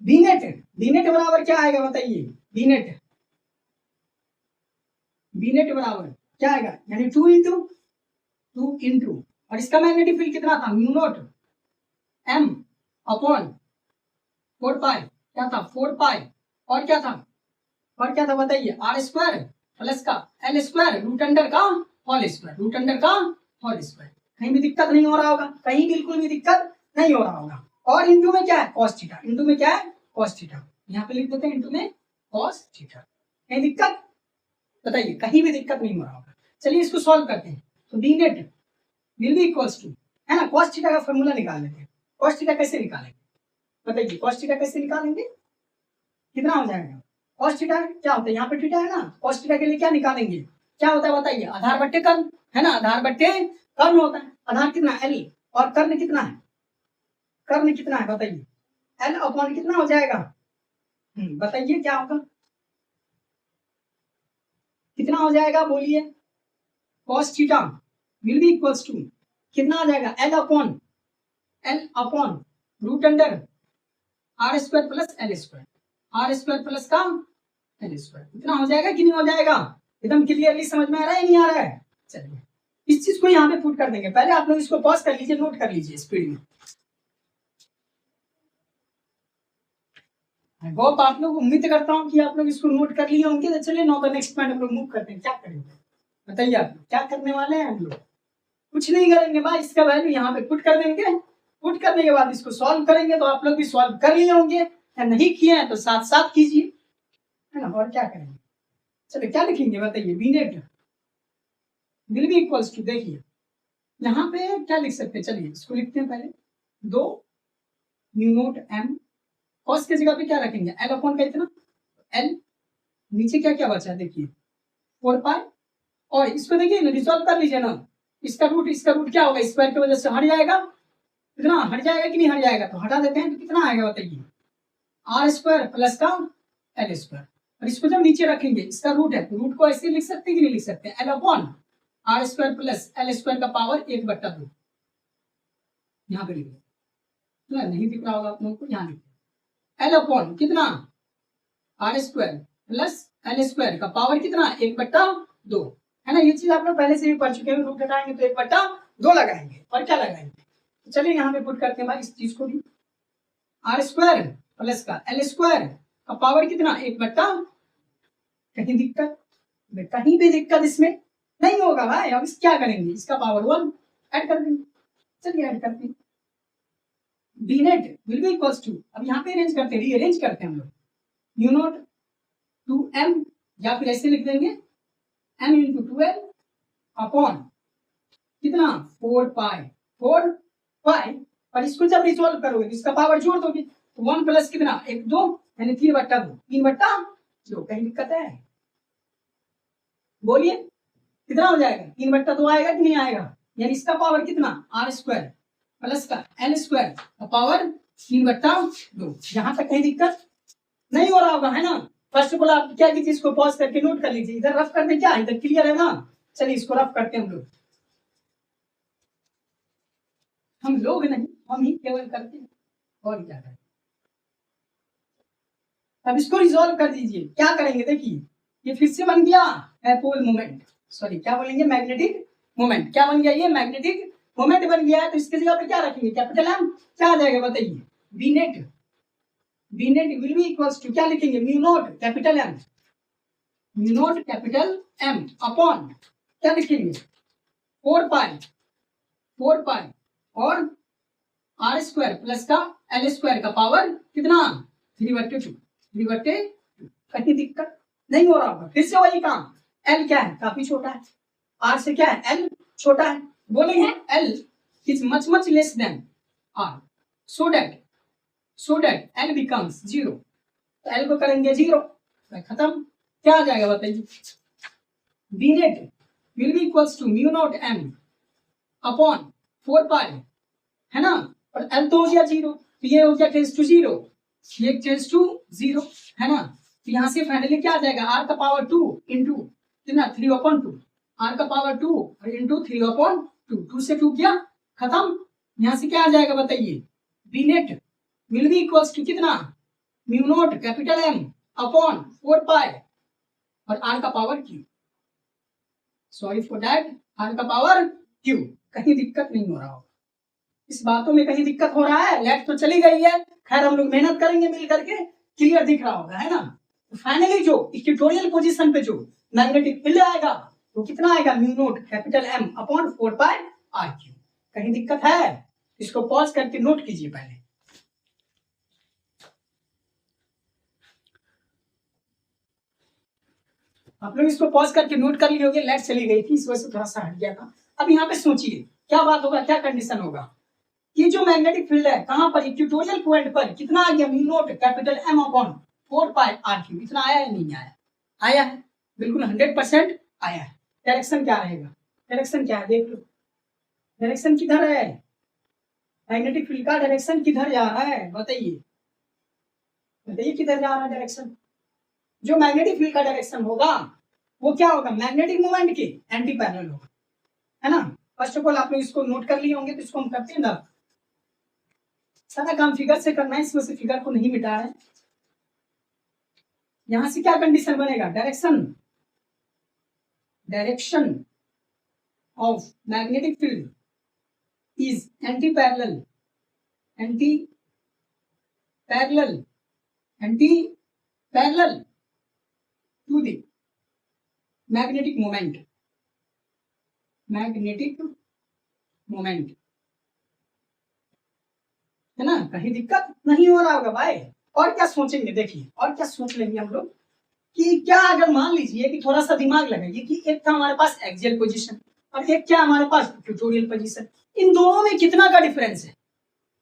बी नेट बराबर क्या आएगा बताइए, बी नेट बराबर क्या आएगा, यानी 2 इंटू और इसका मैग्नेटिक फील्ड कितना था mu naught m upon 4 pi, क्या था 4 पाई, और क्या था बताइए r स्क्वायर प्लस का l स्क्वायर रूट अंडर का होल स्क्वायर, रूट अंडर का होल स्क्वायर। कहीं भी दिक्कत नहीं हो रहा होगा, कहीं बिल्कुल भी दिक्कत नहीं हो रहा होगा, और इंटू में क्या है cos थीटा, इंटू में क्या है cos थीटा, यहाँ पे लिख देते हैं इंटू में cos थीटा। कहीं दिक्कत बताइए, कहीं भी दिक्कत नहीं हो रहा होगा। चलिए इसको सॉल्व करते हैं, तो B net will be equals to, है ना, cos थीटा का फॉर्मूला निकाल लेते हैं, cos थीटा कैसे निकालेंगे बताइए, cos थीटा कैसे निकालेंगे, कितना हो जाएगा कॉस थीटा क्या होता है, यहाँ पे थीटा है ना, कॉस थीटा के लिए क्या निकालेंगे, क्या होता है बताइए, आधार बट्टे कर्ण, है ना, आधार बट्टे कर्ण होता है। आधार कितना एल और कर्ण कितना है, कर्ण कितना है बताइए, एल अपॉन कितना हो जाएगा, बताइए क्या होगा, कितना हो जाएगा बोलिए, cos theta will be equals to कितना आ जाएगा, L upon root under R square plus L square, R square plus का एल स्क्वायर, इतना हो जाएगा कि नहीं हो जाएगा, एकदम क्लियरली समझ में आ रहा है नहीं आ रहा है। चलिए इस चीज को यहाँ पे पुट कर देंगे, पहले आप लोग इसको पॉज कर लीजिए, नोट कर लीजिए स्पीड में। होप आप लोग, उम्मीद करता हूँ कि आप लोग इसको नोट कर लिए होंगे। तो चलिए नाउ द नेक्स्ट पॉइंट हम लोग मूव करते हैं, क्या करेंगे बताइए, आप लोग क्या करने वाले हैं, हम लोग कुछ नहीं करेंगे भाई, इसका वैल्यू यहाँ पे पुट कर देंगे, पुट करने के बाद इसको सॉल्व करेंगे। तो आप लोग भी सॉल्व कर लिए होंगे, या नहीं किए हैं तो साथ साथ कीजिए, है ना, और क्या करेंगे। चलिए क्या लिखेंगे बताइए, B net will be equals to, देखिए यहाँ पे क्या लिख सकते हैं, चलिए इसको लिखते हैं पहले, 2 म्यू नोट एम, कॉस की जगह पे क्या रखेंगे, एल अपॉन का इतना, एल नीचे क्या क्या बचा है देखिए 4 पाई, और इसको देखिए रिजॉल्व कर लीजिए ना, इसका रूट क्या होगा, स्क्वायर की वजह से हट जाएगा, कितना हट जाएगा कि नहीं हट जाएगा, तो हटा देते हैं, तो कितना आएगा बताइए, आर स्क्वायर प्लस का एल स्क्वायर, और इसको जब नीचे रखेंगे, इसका रूट है तो रूट को ऐसे लिख सकते हैं कि नहीं लिख सकते, L upon R square plus L square का पावर 1/2, यहाँ पे लिख नहीं दिख रहा होगा आप लोगों को, यहाँ लिख एल अपॉन कितना, R square plus L square का पावर कितना, 1/2, है ना। ये चीज आप लोग पहले से भी पढ़ चुके हैं, रूट घटाएंगे तो 1/2 लगाएंगे, और क्या लगाएंगे, तो चलिए यहाँ पे पुट करते हैं भाई इस चीज को भी, आर स्क्वायर प्लस का एल स्क्वायर का पावर कितना, 1/2, कहीं दिक्कत, कहीं भी दिक्कत इसमें नहीं होगा भाई। अब इस क्या करेंगे, इसका पावर 1 ऐड कर देंगे, चलिए ऐड करते हैं, B net will be equals to, अब यहाँ पे अरेंज करते हैं, रीअरेंज करते हैं हम लोग, म्यू नॉट 2m, या फिर ऐसे लिख देंगे m इंटू 2l अपॉन कितना 4 पाई, और इसको जब रिजॉल्व करोगे तो इसका पावर जोड़ दोगे, तो 1 प्लस कितना 1 2 यानी 3/2, कहीं दिक्कत है बोलिए, कितना हो जाएगा, 3/2 आएगा कि नहीं आएगा, यानी इसका पावर कितना, आर स्क्वायर प्लस का एल स्क्वायर का पावर 3/2, यहाँ तक कहीं दिक्कत नहीं हो रहा होगा, है ना। फर्स्ट ऑफ ऑल आप क्या कीजिए, इसको पॉज करके नोट कर लीजिए, इधर रफ करने क्या, इधर क्लियर है ना, चलिए इसको रफ करते हैं हम लोग नहीं, हम ही केवल करते हैं, और क्या करें। अब इसको रिजॉल्व कर दीजिए, क्या करेंगे देखिए, ये फिर से बन गया पोल मोमेंट, सॉरी क्या बोलेंगे, मैग्नेटिक मोमेंट, क्या बन गया, ये मैग्नेटिक मोमेंट बन गया है। तो इसकी जगह पे क्या रखेंगे, कैपिटल एम, क्या आ जाएगा बताइए, B net will be equals to, क्या लिखेंगे, mu naught capital M upon क्या लिखेंगे, 4 पाई और आर स्क्वायर प्लस का एल स्क्वायर का पावर कितना 3/2, कहीं दिक्कत नहीं हो रहा होगा, फिर से वही काम, एल क्या है, काफी छोटा है, आर से क्या है, एल छोटा है, बोलेंगे L is much less than R, so that L becomes 0, तो एल को करेंगे 0, खत्म, क्या आ जाएगा बताइए, B net will be equals to mu naught M upon 4 pi, है ना, और एल तो हो गया 0, तो ये हो गया टेंस टू 0, ये टेंस टू 0, है ना। तो यहाँ से फाइनली क्या आ जाएगा, आर का पावर 2 इंटू कितना 3/2, आर का पावर 2 और इंटू 3/2, 2 से 2 किया खत्म, यहाँ से क्या आ जाएगा बताइए, B net will be equals to कितना, mu naught capital M upon 4 pi और आर का power cube, sorry for that, R का पावर क्यू, कहीं दिक्कत नहीं हो रहा होगा, इस बातों में कहीं दिक्कत हो रहा है, लेट तो चली गई है, खैर हम लोग मेहनत करेंगे मिल करके, क्लियर दिख रहा होगा, है ना। तो फाइनली जो इक्वेटोरियल पोजीशन पे जो मैग्नेटिक फील्ड आएगा वो कितना आएगा, mu naught capital M upon 4 pi R cube, कहीं दिक्कत है, इसको पॉज करके नोट कीजिए पहले, आप लोग इसको पॉज करके नोट कर लिए होंगे, लाइट चली गई थी इस वजह से थोड़ा सा हट गया था। अब यहाँ पे सोचिए क्या बात होगा, क्या कंडीशन होगा, ये जो मैग्नेटिक फील्ड है कहां पर, इक्वेटोरियल पॉइंट पर कितना आ गया, mu naught capital M upon 4 pi R cube. इतना आया या नहीं आया? आया है, बिल्कुल 100% आया है। डायरेक्शन क्या रहेगा? डायरेक्शन क्या है देख लो, डायरेक्शन किधर है? मैग्नेटिक फील्ड का डायरेक्शन किधर जा रहा है बताइए, बताइए किधर जा रहा है डायरेक्शन? जो मैग्नेटिक फील्ड का डायरेक्शन होगा वो क्या होगा? मैग्नेटिक मोमेंट के एंटी पैरेलल होगा, है ना। फर्स्ट ऑफ ऑल आप लोग इसको नोट कर लिए होंगे, तो इसको हम करते हैं ना। सारा काम फिगर से करना है, इसमें से फिगर को नहीं मिटा है। यहां से क्या कंडीशन बनेगा? Direction, direction of magnetic field is anti parallel, anti parallel, anti parallel to the magnetic moment, magnetic moment, है ना। कहीं दिक्कत नहीं हो रहा होगा भाई? और क्या सोचेंगे देखिए, और क्या सोच लेंगे हम लोग कि क्या अगर मान लीजिए कि थोड़ा सा दिमाग लगाइए कि एक था हमारे पास एक्सियल पोजीशन और एक क्या हमारे पास इक्वेटोरियल पोजीशन, इन दोनों में कितना का डिफरेंस है?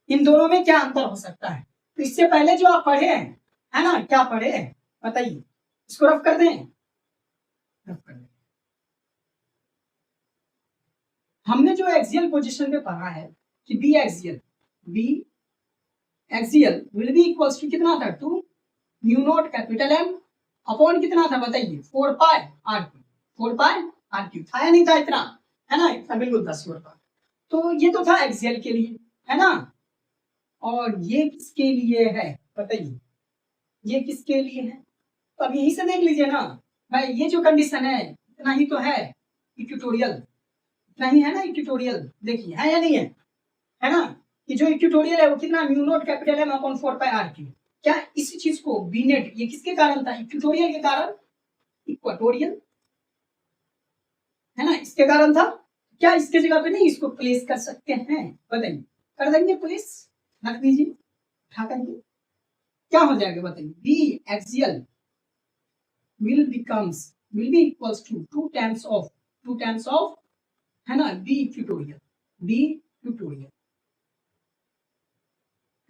इन दोनों में क्या अंतर हो सकता है? तो इससे पहले जो आप पढ़े हैं, है ना, क्या पढ़े हैं बताइए, इसको रफ कर दें, रफ कर दें। हमने जो एक्सियल पोजीशन में पढ़ा है कि B axial will be equals to कितना था? 2 mu naught capital M upon कितना था बताइए? 4 pi R cube, 4 pi R cube था या नहीं था? इतना, है ना, इतना बिल्कुल 10 पाई। तो ये तो था एक्सियल के लिए, है ना। और ये किसके लिए है बताइए? ये किसके लिए है? तो अब यहीं से देख लीजिए ना भाई, ये जो कंडीशन है इतना ही तो है इक्वेटोरियल, इतना ही है ना इक्वेटोरियल। देखिए है या नहीं है? है ना, कि जो इक्वेटोरियल है वो कितना? Mu naught capital M upon 4 pi R cube. क्या इसी चीज को बी नेट, ये किसके कारण था? इक्वेटोरियल के कारण, इक्वेटोरियल, है ना, इसके कारण था। क्या इसके जगह पे नहीं इसको प्लेस कर सकते हैं बताइए? कर देंगे प्लेस, रख दीजिए, उठा करके क्या हो जाएगा बताइए? B axial will be equals to 2 times of है ना बी इक्वेटोरियल।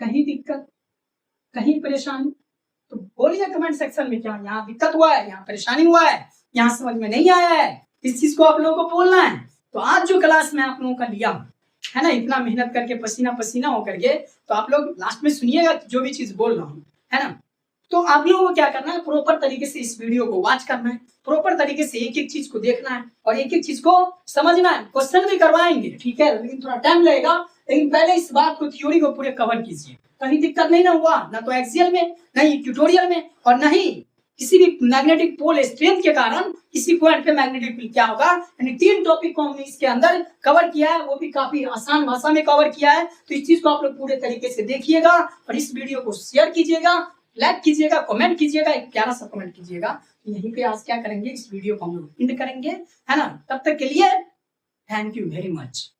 कहीं दिक्कत, कहीं परेशानी तो बोलिए कमेंट सेक्शन में, क्या यहाँ दिक्कत हुआ है, यहाँ परेशानी हुआ है, यहाँ समझ में नहीं आया है, इस चीज को आप लोगों को बोलना है। तो आज जो क्लास में आप लोगों का लिया है ना, इतना मेहनत करके पसीना पसीना होकर के, तो आप लोग लास्ट में सुनिएगा जो भी चीज बोल रहा हूँ, है ना। तो आप लोगों को क्या करना है? प्रॉपर तरीके से इस वीडियो को वॉच करना है, प्रॉपर तरीके से एक एक चीज को देखना है और एक एक चीज को समझना है। क्वेश्चन भी करवाएंगे, ठीक है, लेकिन थोड़ा टाइम लगेगा। लेकिन पहले इस बात को, थ्योरी को पूरे कवर कीजिए, कहीं दिक्कत नहीं ना हुआ, ना तो एक्सियल में, ना ही ट्यूटोरियल में, और ना ही किसी भी मैग्नेटिक पोल स्ट्रेंथ के कारण किसी पॉइंट पे मैग्नेटिक फील्ड क्या होगा। यानी 3 टॉपिक को हमने इसके अंदर कवर किया है, वो भी काफी आसान भाषा में कवर किया है। तो इस चीज को आप लोग पूरे तरीके से देखिएगा और इस वीडियो को शेयर कीजिएगा, लाइक कीजिएगा, कमेंट कीजिएगा, एक प्यारा सा कमेंट कीजिएगा। यहीं पे आज क्या करेंगे, इस वीडियो को हम लोग एंड करेंगे, है ना। तब तक के लिए थैंक यू वेरी मच।